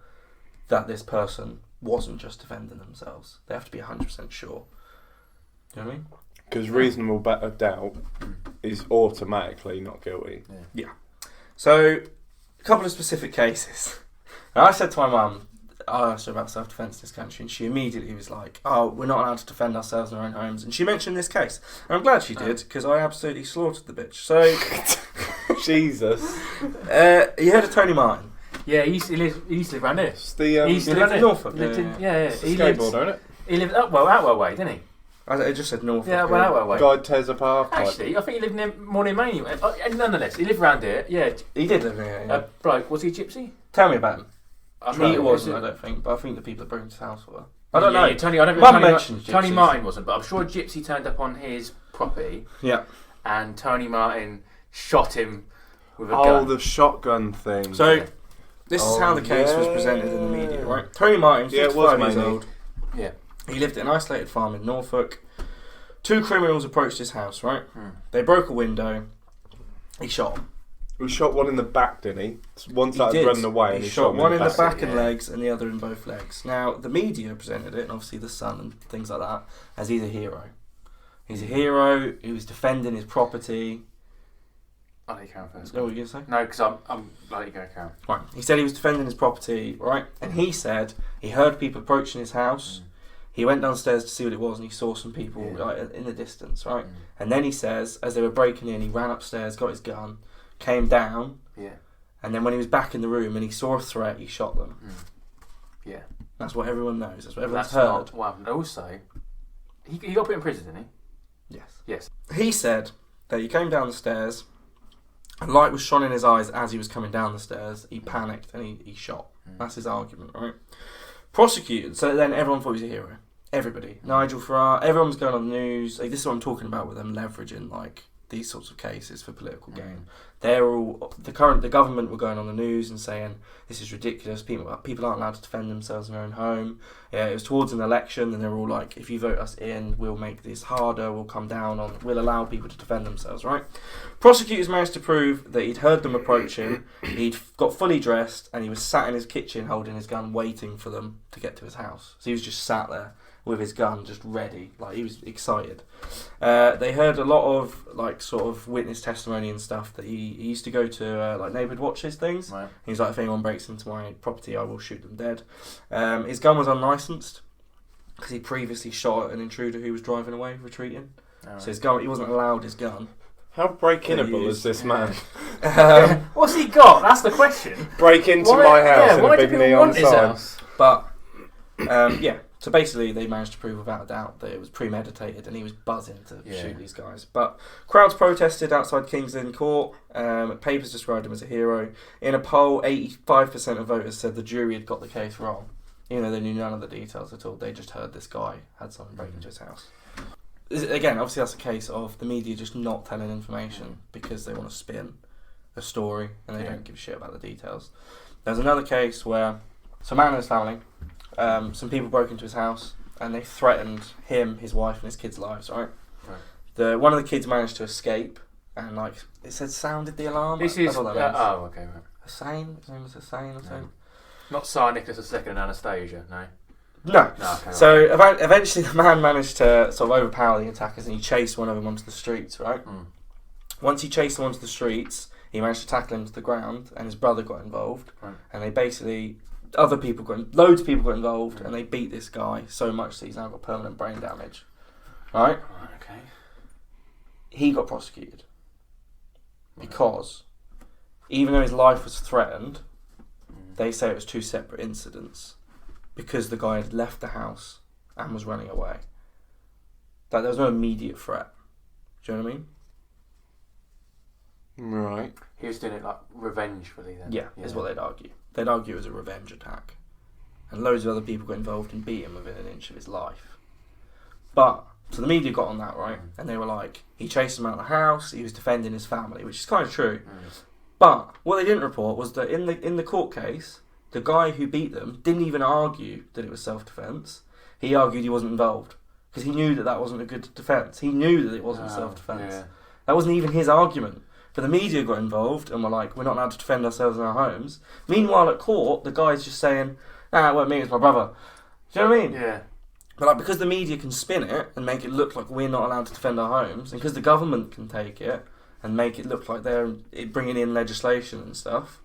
Speaker 2: that this person wasn't just defending themselves. They have to be 100% sure. You know what I mean?
Speaker 4: Because reasonable doubt is automatically not guilty.
Speaker 2: So, a couple of specific cases. And I said to my mum, I asked her about self-defence in this country, and she immediately was like, "Oh, we're not allowed to defend ourselves in our own homes." And she mentioned this case, and I'm glad she did because I absolutely slaughtered the bitch. So,
Speaker 4: Jesus.
Speaker 2: you heard of Tony Martin?
Speaker 3: Yeah, he used to live around here.
Speaker 4: It's the
Speaker 3: He used
Speaker 2: He
Speaker 3: to
Speaker 2: lived
Speaker 3: live
Speaker 2: in Norfolk.
Speaker 3: Lived in, yeah.
Speaker 4: it's the skateboard, isn't it?
Speaker 3: He lived Outwell way, didn't he?
Speaker 2: I just said Norfolk.
Speaker 3: Yeah, Outwell way.
Speaker 4: Guy tears up half pipe.
Speaker 3: Actually, I think he lived more near Maine. And nonetheless, he lived around here. Yeah,
Speaker 2: He did live here. Yeah.
Speaker 3: bloke. Was he a gypsy?
Speaker 2: Tell me about him.
Speaker 3: I'm
Speaker 2: He
Speaker 3: not-
Speaker 2: wasn't, I don't think, but I think the people that broke into his house were. I don't know.
Speaker 3: Yeah, Tony. I don't
Speaker 2: Mum
Speaker 3: think
Speaker 2: mentioned
Speaker 3: Tony
Speaker 2: gypsies.
Speaker 3: Martin wasn't, but I'm sure a gypsy turned up on his property,
Speaker 2: Yeah.
Speaker 3: and Tony Martin shot him with a
Speaker 4: Oh,
Speaker 3: gun.
Speaker 4: the shotgun thing.
Speaker 2: So, this is
Speaker 4: Oh,
Speaker 2: how the case was
Speaker 4: yeah.
Speaker 2: presented in the media, right? Tony Martin,
Speaker 4: Yeah, it was
Speaker 2: 55 years
Speaker 4: mainly.
Speaker 2: old.
Speaker 3: Yeah.
Speaker 2: He lived at an isolated farm in Norfolk. Two criminals approached his house, right?
Speaker 3: Hmm.
Speaker 2: They broke a window. He shot them.
Speaker 4: he shot one in the back, didn't he? One
Speaker 2: He
Speaker 4: started
Speaker 2: did.
Speaker 4: running away and
Speaker 2: He
Speaker 4: he
Speaker 2: shot
Speaker 4: him
Speaker 2: one in the back
Speaker 3: back,
Speaker 2: and
Speaker 3: yeah.
Speaker 2: legs and the other in both legs. Now, the media presented it, and obviously the Sun and things like that, as he's a hero. He's a hero. He was defending his property.
Speaker 3: I'll let you carry on first.
Speaker 2: Is that what you're going to say?
Speaker 3: No, because I'm let you go, Karen.
Speaker 2: Right. He said he was defending his property, right? And he said he heard people approaching his house. He went downstairs to see what it was, and he saw some people
Speaker 3: Yeah.
Speaker 2: like in the distance, right? And then he says, as they were breaking in, he ran upstairs, got his gun, came down,
Speaker 3: Yeah.
Speaker 2: and then when he was back in the room and he saw a threat, he shot them.
Speaker 3: Yeah.
Speaker 2: That's what everyone knows. That's what everyone's
Speaker 3: That's
Speaker 2: heard.
Speaker 3: not what happened. Also, he got put in prison, didn't
Speaker 2: Yes.
Speaker 3: he? Yes.
Speaker 2: He said that he came down the stairs, a light was shone in his eyes as he was coming down the stairs. He panicked and he shot. That's his argument, right? Prosecuted. So then everyone thought he was a hero. Everybody. Nigel Farage. Everyone was going on the news. Like, this is what I'm talking about with them leveraging like these sorts of cases for political gain. They're all the government were going on the news and saying this is ridiculous. People aren't allowed to defend themselves in their own home. Yeah, it was towards an election, and they were all like, if you vote us in, we'll make this harder. We'll come down on. We'll allow people to defend themselves. Right? Prosecutors managed to prove that he'd heard them approach him. He'd got fully dressed, and he was sat in his kitchen holding his gun, waiting for them to get to his house. So he was just sat there with his gun, just ready, like he was excited. They heard a lot of like sort of witness testimony and stuff that he used to go to like neighbourhood watches things.
Speaker 3: Right.
Speaker 2: He was like, if anyone breaks into my property, I will shoot them dead. His gun was unlicensed because he previously shot at an intruder who was driving away, retreating. So his gun, he wasn't allowed his gun.
Speaker 4: How break-inable is this man?
Speaker 3: What's he got? That's the question.
Speaker 4: Break into
Speaker 3: Why-
Speaker 4: my house
Speaker 3: yeah,
Speaker 4: and
Speaker 3: why
Speaker 4: a
Speaker 3: do
Speaker 4: big
Speaker 3: people
Speaker 4: neon
Speaker 3: want his
Speaker 4: sign.
Speaker 3: house?
Speaker 2: But yeah, so basically they managed to prove without a doubt that it was premeditated and he was buzzing to shoot these guys. But crowds protested outside King's Lynn Court. Papers described him as a hero. In a poll, 85% of voters said the jury had got the case wrong. Even though they knew none of the details at all, they just heard this guy had someone break into his house. Again, obviously that's a case of the media just not telling information because they want to spin a story and they don't give a shit about the details. There's another case where some man and his family, some people broke into his house and they threatened him, his wife and his kids' lives, right? One of the kids managed to escape and it said sounded the alarm.
Speaker 3: This
Speaker 2: That's
Speaker 3: is...
Speaker 2: what that means.
Speaker 3: oh, okay, right.
Speaker 2: Hussein? His name was Hussein or something?
Speaker 3: Not Tsar Nicholas II and Anastasia, no?
Speaker 2: No.
Speaker 3: Okay,
Speaker 2: So eventually the man managed to sort of overpower the attackers and he chased one of them onto the streets, right? Once he chased them onto the streets, he managed to tackle him to the ground and his brother got involved.
Speaker 3: Right.
Speaker 2: And they basically... loads of people got involved and they beat this guy so much that he's now got permanent brain damage. Right?
Speaker 3: Okay.
Speaker 2: He got prosecuted. Because even though his life was threatened, they say it was two separate incidents. Because the guy had left the house and was running away. There was no immediate threat. Do you know what I mean?
Speaker 4: Right.
Speaker 3: He was doing it revengefully then?
Speaker 2: Yeah, is what they'd argue. They'd argue it was a revenge attack. And loads of other people got involved and beat him within an inch of his life. But, so the media got on that, right? And they were like, he chased him out of the house, he was defending his family, which is kind of true. But, what they didn't report was that in the court case, the guy who beat them didn't even argue that it was self-defence. He argued he wasn't involved. Because he knew that wasn't a good defence. He knew that it wasn't self-defence. Yeah. That wasn't even his argument. But the media got involved and were like, we're not allowed to defend ourselves in our homes. Meanwhile, at court, the guy's just saying, nah, it wasn't me, it's my brother. Do you know what I mean?
Speaker 3: Yeah.
Speaker 2: But because the media can spin it and make it look like we're not allowed to defend our homes, and because the government can take it and make it look like they're bringing in legislation and stuff.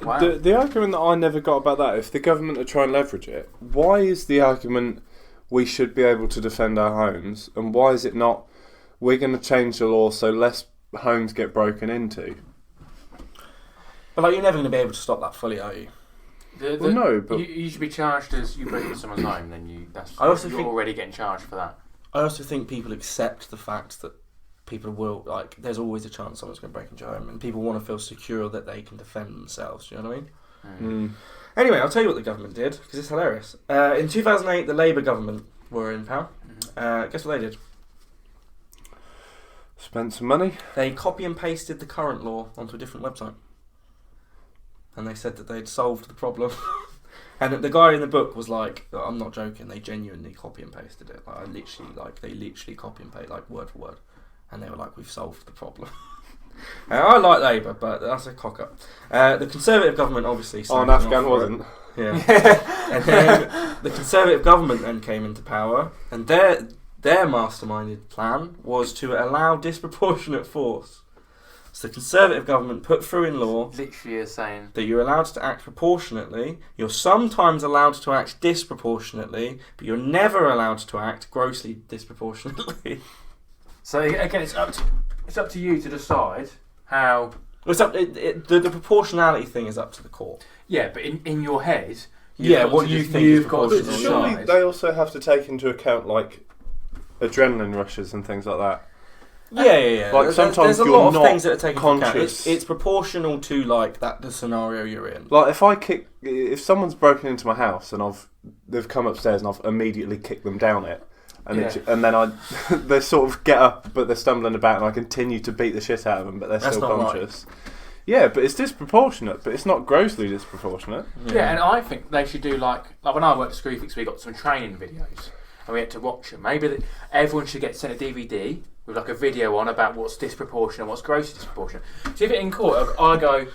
Speaker 3: Wow.
Speaker 4: The argument that I never got about that, if the government are trying to leverage it, why is the argument we should be able to defend our homes, and why is it not we're going to change the law so less homes get broken into?
Speaker 2: But you're never going to be able to stop that fully, are you?
Speaker 4: Well, no, but
Speaker 3: you should be charged as you break into someone's home. Then you're already getting charged for that.
Speaker 2: I also think people accept the fact that people will there's always a chance someone's going to break into your home, and people want to feel secure that they can defend themselves. Do you know what I mean? Anyway, I'll tell you what the government did because it's hilarious. In 2008, the Labour government were in power. Guess what they did?
Speaker 4: Spent some money.
Speaker 2: They copy and pasted the current law onto a different website. And they said that they'd solved the problem. And the guy in the book was like, I'm not joking, they genuinely copy and pasted it. They literally copy and paste, word for word. And they were like, we've solved the problem. I like Labour, but that's a cock-up. The Conservative government obviously...
Speaker 4: and Afghan wasn't.
Speaker 2: Yeah. And then the Conservative government then came into power, and their masterminded plan was to allow disproportionate force. So the Conservative government put through in law
Speaker 3: literally is saying
Speaker 2: that you're allowed to act proportionately, you're sometimes allowed to act disproportionately, but you're never allowed to act grossly disproportionately.
Speaker 3: So again, it's up to you to decide how.
Speaker 2: It's up. The proportionality thing is up to the court.
Speaker 3: Yeah, but in your head,
Speaker 2: what you think is proportional.
Speaker 4: Surely they also have to take into account adrenaline rushes and things like that.
Speaker 2: Yeah.
Speaker 4: Sometimes
Speaker 2: there's a
Speaker 4: you're
Speaker 2: lot of
Speaker 4: not
Speaker 2: things that are taken into account.
Speaker 4: conscious.
Speaker 2: It's proportional to the scenario you're in.
Speaker 4: If someone's broken into my house and they've come upstairs and I've immediately kicked them down it, and then they sort of get up but they're stumbling about and I continue to beat the shit out of them, but they're still conscious. Right. Yeah, but it's disproportionate, but it's not grossly disproportionate.
Speaker 3: Yeah, and I think they should do like when I worked at Screwfix, we got some training videos and we had to watch them. Maybe everyone should get sent a DVD with a video on about what's disproportionate and what's grossly disproportionate. So if it in court, I go,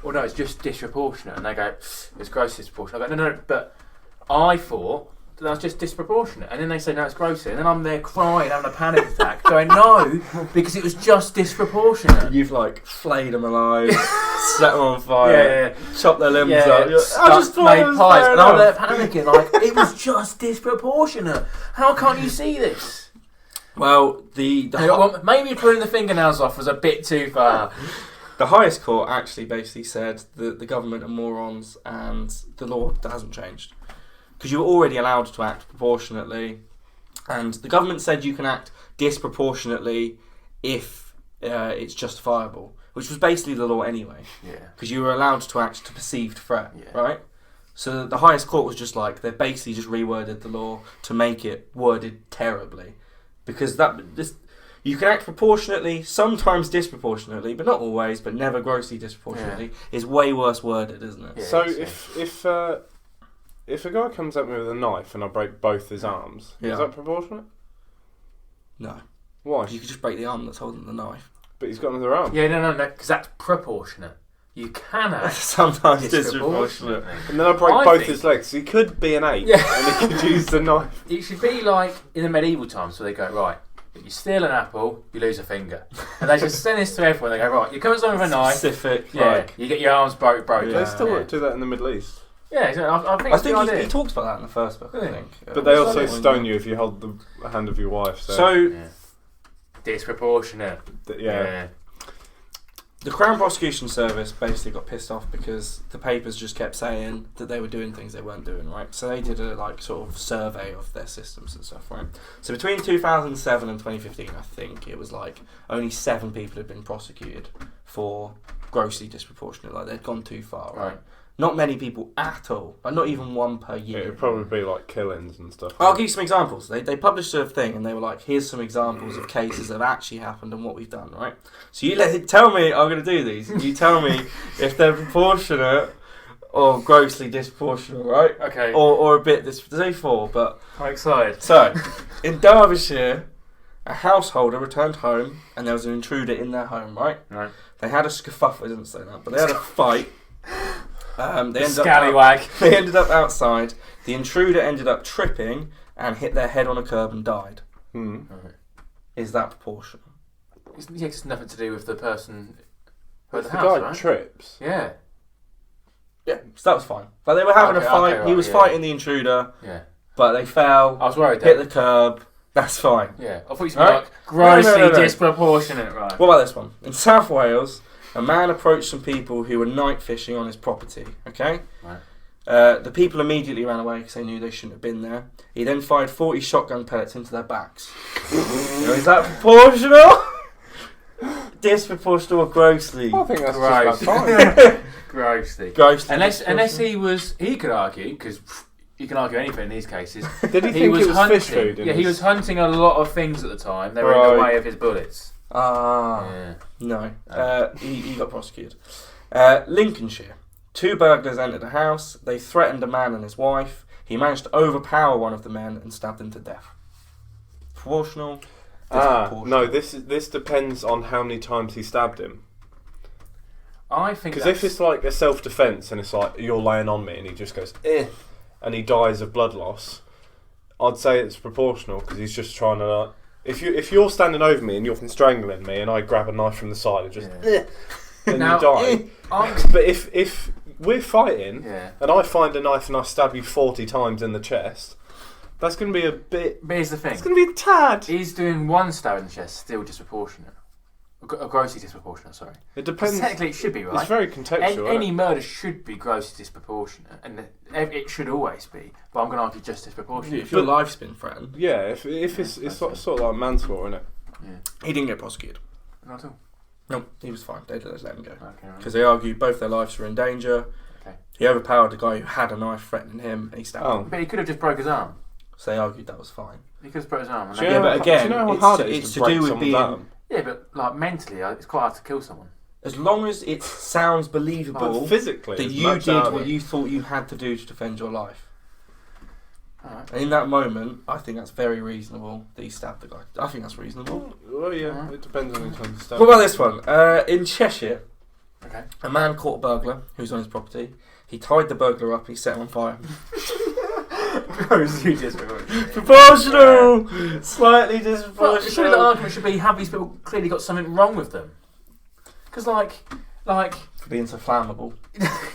Speaker 3: well, no, it's just disproportionate, and they go, it's grossly disproportionate. I go, no, but I thought that's just disproportionate, and then they say no, it's grossly, and then I'm there crying, having a panic attack, going no, because it was just disproportionate.
Speaker 2: You've flayed them alive, set them on fire, chopped their limbs up.
Speaker 3: I just made pies, and I'm there panicking it was just disproportionate. How can't you see this?
Speaker 2: Well,
Speaker 3: maybe pulling the fingernails off was a bit too far.
Speaker 2: The highest court actually basically said that the government are morons and the law hasn't changed. Because you were already allowed to act proportionately, and the government said you can act disproportionately if it's justifiable, which was basically the law anyway.
Speaker 3: Yeah.
Speaker 2: Because you were allowed to act to perceived threat, right? So the highest court was just like, they basically just reworded the law to make it worded terribly. Because you can act proportionately, sometimes disproportionately, but not always, but never grossly disproportionately, is way worse worded, isn't it?
Speaker 3: Yeah,
Speaker 4: So if a guy comes at me with a knife and I break both his arms,
Speaker 2: Yeah.
Speaker 4: is that proportionate?
Speaker 2: No.
Speaker 4: Why?
Speaker 2: You could just break the arm that's holding the knife.
Speaker 4: But he's got another arm.
Speaker 3: Yeah, no, because that's proportionate. You can act
Speaker 2: Sometimes
Speaker 3: disproportionately.
Speaker 2: disproportionate.
Speaker 4: And then I break
Speaker 3: I
Speaker 4: both
Speaker 3: think-
Speaker 4: his legs. So he could be an ape,
Speaker 3: Yeah.
Speaker 4: and he could use the knife.
Speaker 3: It should be like in the medieval times where they go, right, you steal an apple, you lose a finger. And they just send this to everyone. They go, right, you come at someone with a knife,
Speaker 2: Specific,
Speaker 3: yeah,
Speaker 2: like...
Speaker 3: you get your arms broken.
Speaker 2: Yeah.
Speaker 4: They still
Speaker 3: yeah.
Speaker 4: do that in the Middle East.
Speaker 3: Yeah, so I think
Speaker 2: I
Speaker 3: it's a
Speaker 2: think
Speaker 3: good
Speaker 2: he
Speaker 3: idea.
Speaker 2: talks about that in the first book, I
Speaker 3: Really?
Speaker 2: think.
Speaker 4: But they also
Speaker 2: Something.
Speaker 4: stone you if you hold the hand of your wife.
Speaker 2: So,
Speaker 3: Yeah. Disproportionate.
Speaker 4: Yeah.
Speaker 2: the Crown Prosecution Service basically got pissed off because the papers just kept saying that they were doing things they weren't doing, right? So they did a sort of survey of their systems and stuff, right? So between 2007 and 2015, I think it was like only 7 people had been prosecuted for grossly disproportionate, like they'd gone too far, right? Not many people at all, like not even one per year.
Speaker 4: It would probably be like killings and stuff.
Speaker 2: I'll give you some examples. They published a thing and they were like, here's some examples of cases that have actually happened and what we've done, right? So tell me, I'm going to do these. You tell me if they're proportionate or grossly disproportionate, right?
Speaker 3: Okay.
Speaker 2: Or a bit, there's only 4, but...
Speaker 3: I'm excited.
Speaker 2: So, in Derbyshire, a householder returned home and there was an intruder in their home, right?
Speaker 3: Right.
Speaker 2: They had a scuffle, I didn't say that, but they had a fight.
Speaker 3: Scallywag.
Speaker 2: They ended up outside. The intruder ended up tripping and hit their head on a curb and died.
Speaker 4: Hmm.
Speaker 2: Is that proportional?
Speaker 3: It's nothing to do with the person who had
Speaker 4: If
Speaker 3: the
Speaker 4: the
Speaker 3: house,
Speaker 4: guy
Speaker 3: right?
Speaker 4: trips,
Speaker 3: Yeah.
Speaker 2: Yeah, so that was fine. But they were having
Speaker 3: Okay,
Speaker 2: a fight.
Speaker 3: okay,
Speaker 2: He was
Speaker 3: yeah.
Speaker 2: fighting the intruder,
Speaker 3: Yeah.
Speaker 2: but they fell,
Speaker 3: I was worried
Speaker 2: hit
Speaker 3: then.
Speaker 2: the curb. That's fine.
Speaker 3: Yeah. I thought you said
Speaker 2: Right?
Speaker 3: like grossly
Speaker 2: No.
Speaker 3: disproportionate, right?
Speaker 2: What about this one? In South Wales, a man approached some people who were night fishing on his property. Okay.
Speaker 3: Right.
Speaker 2: The people immediately ran away because they knew they shouldn't have been there. He then fired 40 shotgun pellets into their backs. Is that proportional? Disproportional or grossly?
Speaker 4: I think that's
Speaker 3: Gross.
Speaker 4: just about fine.
Speaker 3: Grossly.
Speaker 2: Grossly.
Speaker 3: Unless he could argue, because you can argue anything in these cases.
Speaker 4: Did he think it was
Speaker 3: hunting.
Speaker 4: fish food?
Speaker 3: Yeah, he was hunting a lot of things at the time. They were in the
Speaker 4: Right.
Speaker 3: way of his bullets.
Speaker 2: Ah.
Speaker 3: Yeah.
Speaker 2: No. He got prosecuted. Lincolnshire. 2 burglars entered a house. They threatened a man and his wife. He managed to overpower one of the men and stabbed him to death. Proportional?
Speaker 4: No. This depends on how many times he stabbed him.
Speaker 3: I think
Speaker 4: Because if it's like a self-defense and it's like you're laying on me and he just goes and he dies of blood loss, I'd say it's proportional because he's just trying to. If you're standing over me and you're strangling me and I grab a knife from the side and just then
Speaker 3: Now,
Speaker 4: you die.
Speaker 3: I'm-
Speaker 4: But if we're fighting
Speaker 3: yeah.
Speaker 4: and I find a knife and I stab you 40 times in the chest, that's going to be a bit.
Speaker 3: But here's the thing.
Speaker 4: It's going to be a tad.
Speaker 3: Is doing one stab in the chest still disproportionate? Or grossly disproportionate, sorry.
Speaker 4: It
Speaker 3: 'Cause
Speaker 4: depends.
Speaker 3: technically it should be, right?
Speaker 4: It's very contextual.
Speaker 3: Any murder should be grossly disproportionate, and it should always be. But I'm going to argue just disproportionate.
Speaker 2: If your life's been threatened.
Speaker 4: Yeah, if it's sort of like manslaughter, isn't it?
Speaker 3: Yeah.
Speaker 2: He didn't get prosecuted.
Speaker 3: Not at all.
Speaker 2: No, he was fine. They just let him go.
Speaker 3: Okay. Right.
Speaker 2: Because they argued both their lives were in danger.
Speaker 3: Okay.
Speaker 2: He overpowered the guy who had a knife threatening him and he stabbed him.
Speaker 3: But he could have just broke his arm.
Speaker 2: So they argued that was fine.
Speaker 3: He could have broke his arm. And
Speaker 4: Do you
Speaker 2: Yeah,
Speaker 3: then-
Speaker 2: but again,
Speaker 4: do you know how
Speaker 2: it's
Speaker 4: hard
Speaker 2: to-
Speaker 4: it is
Speaker 2: it's
Speaker 4: to
Speaker 2: to
Speaker 4: break
Speaker 2: do with
Speaker 4: someone's
Speaker 2: being-
Speaker 4: arm?
Speaker 3: yeah, but like mentally, it's quite hard to kill someone.
Speaker 2: As long as it sounds believable
Speaker 4: Like, physically,
Speaker 2: that
Speaker 4: it's
Speaker 2: you
Speaker 4: much
Speaker 2: did
Speaker 4: harder.
Speaker 2: what you thought you had to do to defend your life.
Speaker 3: Alright.
Speaker 2: And in that moment, I think that's very reasonable that he stabbed the guy. I think that's reasonable.
Speaker 4: Well, yeah,
Speaker 3: Alright.
Speaker 4: it depends on the time to stab.
Speaker 2: What about this one? In Cheshire,
Speaker 3: Okay.
Speaker 2: a man caught a burglar who was on his property. He tied the burglar up, he set him on fire.
Speaker 3: Grossly disproportionate.
Speaker 2: Proportional! Slightly
Speaker 3: Well, surely the
Speaker 2: disproportional.
Speaker 3: argument should be: have these people clearly got something wrong with them? Because like.
Speaker 2: For being so flammable.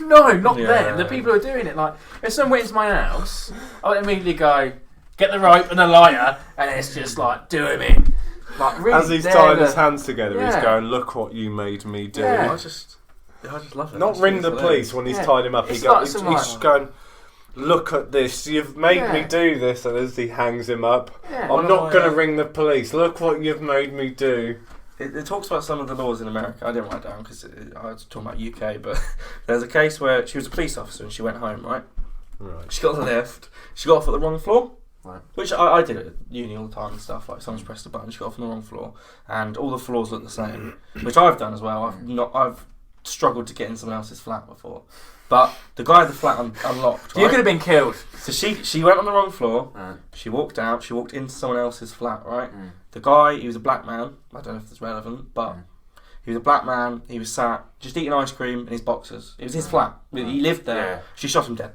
Speaker 3: No, not
Speaker 2: Yeah.
Speaker 3: them. The people who are doing it. Like, if someone went into my house, I would immediately go, get the rope and the lighter, and it's just like, do him in. Like, really,
Speaker 4: As he's
Speaker 3: they're
Speaker 4: tying
Speaker 3: the-
Speaker 4: his hands together, he's
Speaker 3: Yeah.
Speaker 4: going, "Look what you made me do."
Speaker 3: Yeah.
Speaker 2: I just love it.
Speaker 4: Not
Speaker 2: Just
Speaker 4: ring
Speaker 2: think
Speaker 4: the
Speaker 2: it's
Speaker 4: police when he's
Speaker 3: Yeah.
Speaker 4: tied him up.
Speaker 3: It's
Speaker 4: He
Speaker 3: like
Speaker 4: goes,
Speaker 3: some,
Speaker 4: he's
Speaker 3: like-
Speaker 4: just going, "Look at this! You've made me
Speaker 3: Yeah.
Speaker 4: do this." And as he hangs him up,
Speaker 3: Yeah.
Speaker 4: I'm not going to ring the police. Look what you've made me do.
Speaker 2: It talks about some of the laws in America. I didn't write it down because I was talking about UK, but there's a case where she was a police officer and she went home, right?
Speaker 4: Right.
Speaker 2: She got to the lift. She got off at the wrong floor.
Speaker 3: Right.
Speaker 2: Which I did at uni all the time and stuff. Like someone's pressed a button, she got off on the wrong floor, and all the floors look the same. Which I've done as well. I've struggled to get in someone else's flat before, but the guy had the flat unlocked. Right?
Speaker 3: You could have been killed.
Speaker 2: So she went on the wrong floor.
Speaker 3: Right.
Speaker 2: She walked out. She walked into someone else's flat. Right.
Speaker 3: Mm.
Speaker 2: The guy, he was a black man. I don't know if that's relevant, but he was a black man. He was sat just eating ice cream in his boxers. It was his flat. He lived there.
Speaker 3: Yeah.
Speaker 2: She shot him dead.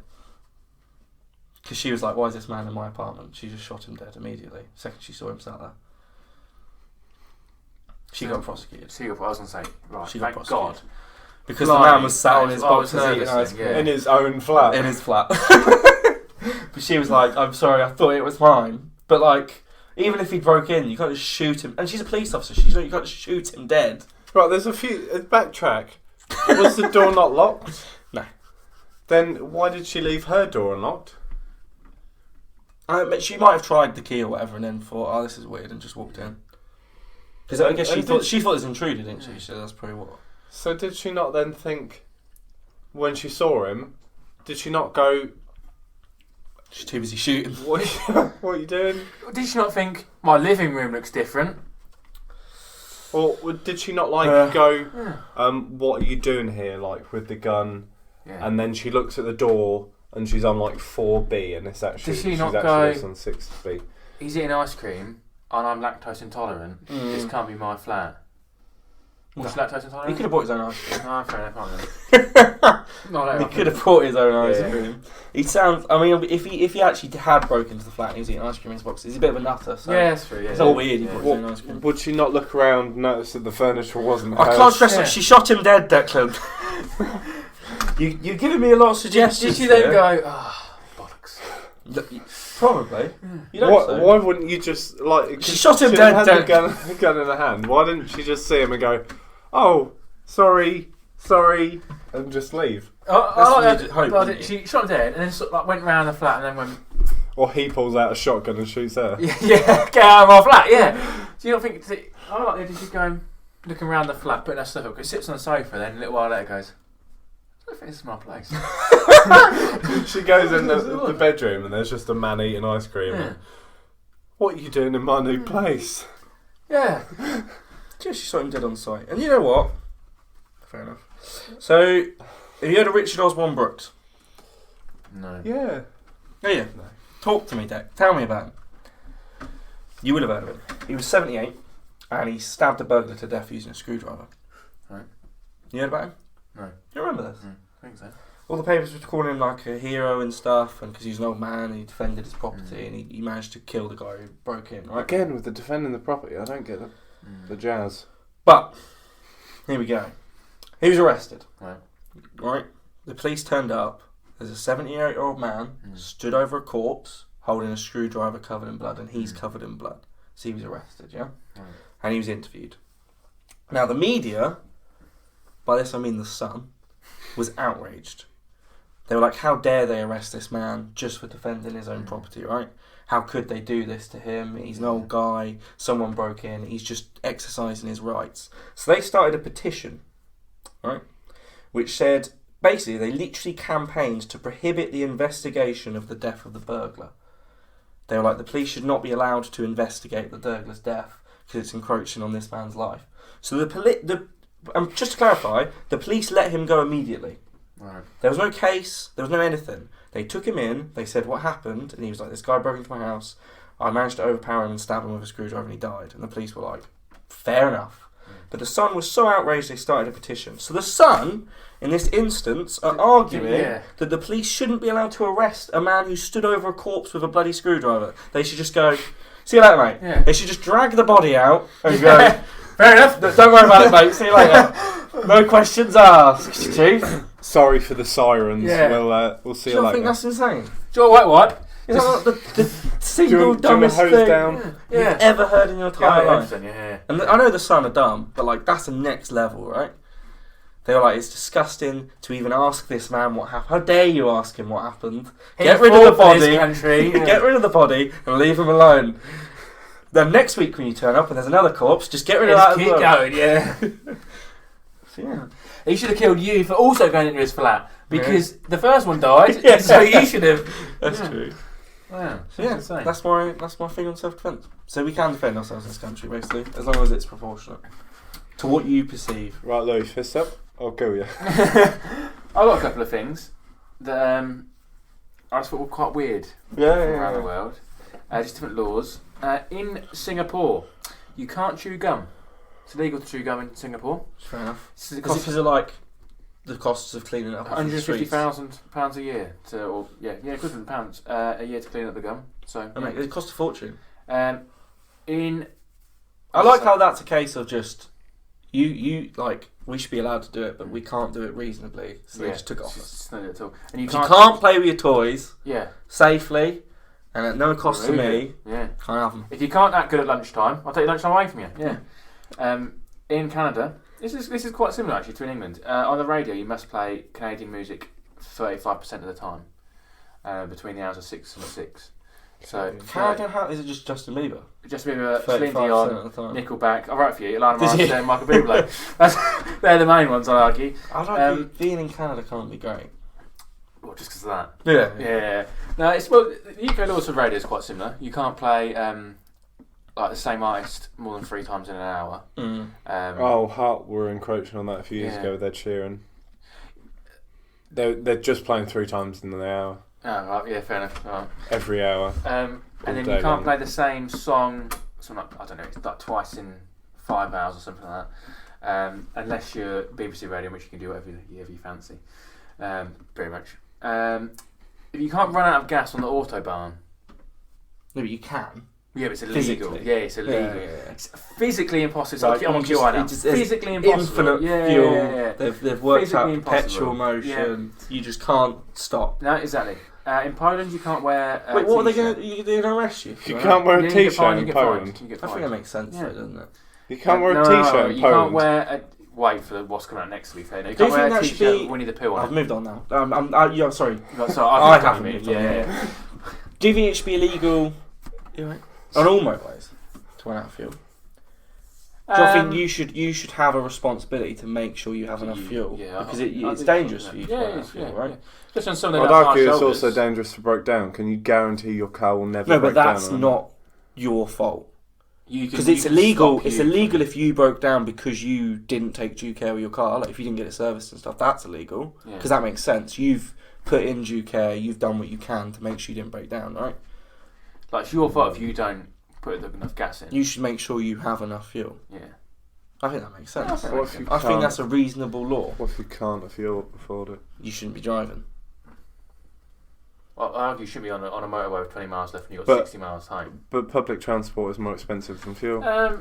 Speaker 2: Because she was like, why is this man in my apartment? She just shot him dead immediately. The second she saw him sat there. She got prosecuted.
Speaker 3: I was going to say, right,
Speaker 2: She got
Speaker 3: thank
Speaker 2: prosecuted.
Speaker 3: God.
Speaker 2: Because the man was sat on his
Speaker 3: I was
Speaker 2: boxers eating
Speaker 3: nervous
Speaker 2: ice
Speaker 3: then,
Speaker 2: cream.
Speaker 3: yeah.
Speaker 4: In his own flat.
Speaker 2: In his flat. But she was like, I'm sorry, I thought it was mine. But like, even if he broke in, you can't just shoot him. And she's a police officer. She's like, you can't just shoot him dead.
Speaker 4: Right, there's a few... backtrack. Was the door not locked?
Speaker 2: No.
Speaker 4: Then why did she leave her door unlocked?
Speaker 2: But she might have tried the key or whatever and then thought, oh, this is weird, and just walked in. Because I guess she thought it was intruded, didn't she? So that's probably what.
Speaker 4: So did she not then think, when she saw him, did she not go,
Speaker 2: She's too busy shooting.
Speaker 4: what are you doing?
Speaker 3: Did she not think, my living room looks different?
Speaker 4: Or did she not go, what are you doing here, like with the gun?
Speaker 3: Yeah.
Speaker 4: And then she looks at the door and she's on like 4B and it's actually,
Speaker 3: Did she
Speaker 4: she's
Speaker 3: not
Speaker 4: actually
Speaker 3: go-
Speaker 4: on 6B.
Speaker 3: He's eating ice cream and I'm lactose intolerant. This can't be my flat. Was she lactose intolerant?
Speaker 2: He could have bought his own ice cream.
Speaker 3: No, fair enough.
Speaker 2: He could have bought his own ice cream. He sounds. I mean, if he actually had broken into the flat and he was eating ice cream in his box, he's a bit of a nutter. So
Speaker 3: Yeah, that's true. Yeah.
Speaker 2: it's all weird. He bought his own ice cream.
Speaker 4: Would she not look around and notice that the furniture wasn't
Speaker 2: I
Speaker 4: hers?
Speaker 2: can't stress
Speaker 3: Yeah.
Speaker 2: it. She shot him dead, Declan. You're giving me a lot of suggestions.
Speaker 3: Did she then
Speaker 2: here.
Speaker 3: go, bollocks?
Speaker 2: Probably. You don't say.
Speaker 4: Why wouldn't you just like?
Speaker 2: She shot him
Speaker 4: she
Speaker 2: dead.
Speaker 4: had the gun in her hand. Why didn't she just see him and go, "Oh, sorry," and just leave?
Speaker 2: what you'd hope, wouldn't you?
Speaker 3: She shot him dead and then sort of like went round the flat and then went,
Speaker 4: Or he pulls out a shotgun and shoots her.
Speaker 3: yeah, get out of my flat, yeah. Do you not think, I like the idea she's going, looking around the flat, putting her stuff up, sits on the sofa, then a little while later goes, I don't think this is my place.
Speaker 4: She goes in the bedroom and there's just a man eating ice cream.
Speaker 3: Yeah.
Speaker 4: What are you doing in my new place?
Speaker 3: Yeah.
Speaker 2: Just she shot him dead on sight. And you know what? Fair enough. So, have you heard of Richard Osborne Brooks?
Speaker 3: No.
Speaker 4: Yeah.
Speaker 2: Oh yeah.
Speaker 4: No.
Speaker 2: Talk to me, Deck. Tell me about him. You would have heard of him. He was 78 and he stabbed a burglar to death using a screwdriver.
Speaker 3: Right.
Speaker 2: You heard about him?
Speaker 3: No.
Speaker 2: You remember this?
Speaker 3: I think so.
Speaker 2: All the papers were calling him like a hero and stuff, and because he was an old man and he defended his property and he managed to kill the guy who broke in, right?
Speaker 4: Again, with the defending the property, I don't get the jazz.
Speaker 2: But, here we go. He was arrested.
Speaker 3: Right.
Speaker 2: Right? The police turned up. There's a 78-year-old man stood over a corpse holding a screwdriver covered in blood, and he's covered in blood. So he was arrested, yeah?
Speaker 3: Right.
Speaker 2: And he was interviewed. Now, the media, by this I mean the Sun, was outraged. They were like, how dare they arrest this man just for defending his own property, right? How could they do this to him? He's an old guy, someone broke in, he's just exercising his rights. So they started a petition, right? Which said, basically, they literally campaigned to prohibit the investigation of the death of the burglar. They were like, the police should not be allowed to investigate the burglar's death because it's encroaching on this man's life. So just to clarify, the police let him go immediately.
Speaker 3: Right.
Speaker 2: There was no case, there was no anything. They took him in, they said what happened, and he was like, this guy broke into my house, I managed to overpower him and stab him with a screwdriver and he died. And the police were like, fair enough. But the Sun was so outraged they started a petition. So the Sun, in this instance, are arguing that the police shouldn't be allowed to arrest a man who stood over a corpse with a bloody screwdriver. They should just go, see you later, mate.
Speaker 3: Yeah.
Speaker 2: They should just drag the body out and go,
Speaker 3: fair enough.
Speaker 2: don't worry about it, mate, see you later. No questions asked, Chief.
Speaker 4: Sorry for the sirens.
Speaker 2: Yeah.
Speaker 4: We'll see
Speaker 2: Do
Speaker 4: you
Speaker 2: you not
Speaker 4: later.
Speaker 2: think that's insane?
Speaker 3: Joe what?
Speaker 2: Is that not the single
Speaker 4: Do you want
Speaker 2: dumbest
Speaker 4: to hose
Speaker 2: thing
Speaker 4: down?
Speaker 2: you've ever heard in your entire life?
Speaker 3: Yeah.
Speaker 2: And I know the Sun are dumb, but like that's the next level, right? They were like, it's disgusting to even ask this man what happened. How dare you ask him what happened? Get rid of the body. Get rid of the body and leave him alone. Then next week when you turn up and there's another corpse, just get rid of that as
Speaker 3: keep
Speaker 2: well.
Speaker 3: going, yeah.
Speaker 2: So, yeah.
Speaker 3: He should have killed you for also going into his flat because the first one died, so you should have.
Speaker 2: That's true.
Speaker 3: Yeah,
Speaker 2: That's my thing on self-defense. So we can defend ourselves in this country, basically, as long as it's proportionate to what you perceive.
Speaker 4: Right, Louis, fist up. I'll go you.
Speaker 3: I've got a couple of things that I just thought were quite weird around the world. Just different laws. In Singapore, you can't chew gum. It's illegal to chew gum in Singapore.
Speaker 2: Fair enough.
Speaker 3: Because
Speaker 2: Is it like the costs of cleaning it up?
Speaker 3: £150,000 a year equivalent pounds a year to clean up the gum. So
Speaker 2: it costs a fortune.
Speaker 3: I
Speaker 2: like how that's a case of just you like we should be allowed to do it, but we can't do it reasonably, so they just took it off us.
Speaker 3: It's not at all. And
Speaker 2: you can't play with your toys safely and at no cost to me.
Speaker 3: Yeah,
Speaker 2: can't have them.
Speaker 3: If you can't act good at lunchtime, I'll take your lunchtime away from you. Yeah. In Canada, this is quite similar actually to in England. On the radio, you must play Canadian music 35% of the time, between the hours of 6 and 6. So
Speaker 2: Canada, how is it just Justin Bieber?
Speaker 3: Justin Bieber, Celine Dion, Nickelback. I'll write for you. Alanis Morissette and Michael Bublé. They're the main ones, I argue.
Speaker 2: Being in Canada can't be great.
Speaker 3: Well, just because of that.
Speaker 2: Yeah.
Speaker 3: No, the UK laws for radio is quite similar. You can't play like the same artist more than 3 times in an hour.
Speaker 4: Heart were encroaching on that a few years ago with Ed Sheeran. They're just playing 3 times in an hour.
Speaker 3: Oh, right, yeah, fair enough. Right.
Speaker 4: Every hour.
Speaker 3: And then you can't play the same song, I don't know, it's like twice in 5 hours or something like that. Unless you're BBC Radio, in which you can do whatever you fancy. Pretty much. If you can't run out of gas on the Autobahn.
Speaker 2: No, but you can.
Speaker 3: Yeah, but it's illegal.
Speaker 2: Physically.
Speaker 3: Yeah, it's illegal.
Speaker 2: Yeah.
Speaker 3: It's physically impossible.
Speaker 2: So
Speaker 3: I'm on QI now. Physically impossible.
Speaker 2: Infinite fuel.
Speaker 3: Yeah.
Speaker 2: They've worked
Speaker 3: Physically
Speaker 2: out
Speaker 3: impossible.
Speaker 2: perpetual motion. Yeah. You just can't stop.
Speaker 3: No, exactly. In Poland, you can't wear.
Speaker 2: Wait, what are they going to? They're going to arrest you?
Speaker 4: You can't wear a t-shirt in Poland.
Speaker 2: I think that makes sense, though, doesn't it?
Speaker 4: You can't wear a t-shirt in Poland.
Speaker 3: You can't wear a. Wait for what's coming out next. To be fair, no, you can't wear a t-shirt with Winnie the Pooh on it.
Speaker 2: I've moved on now. Sorry.
Speaker 3: I
Speaker 2: haven't moved on. Yeah. Do you think it should be illegal on all motorways to run out of fuel? Do you think you should have a responsibility to make sure you have enough fuel? Yeah, because it's dangerous for you to run out of fuel, right?
Speaker 4: I'd argue it's also dangerous to break down. Can you guarantee your car will never break down?
Speaker 2: No, but that's not your fault. Because it's illegal. It's illegal if you broke down because you didn't take due care of your car. Like if you didn't get it serviced and stuff, that's illegal. Because that makes sense. You've put in due care. You've done what you can to make sure you didn't break down, right?
Speaker 3: Like it's your fault if you don't put enough gas in.
Speaker 2: You should make sure you have enough fuel.
Speaker 3: Yeah.
Speaker 2: I think that makes sense.
Speaker 4: I
Speaker 2: think that's a reasonable law.
Speaker 4: What if you can't afford it?
Speaker 2: You shouldn't be driving.
Speaker 3: Well, I argue you should be on a motorway with 20 miles left and you've got 60 miles home.
Speaker 4: But public transport is more expensive than fuel.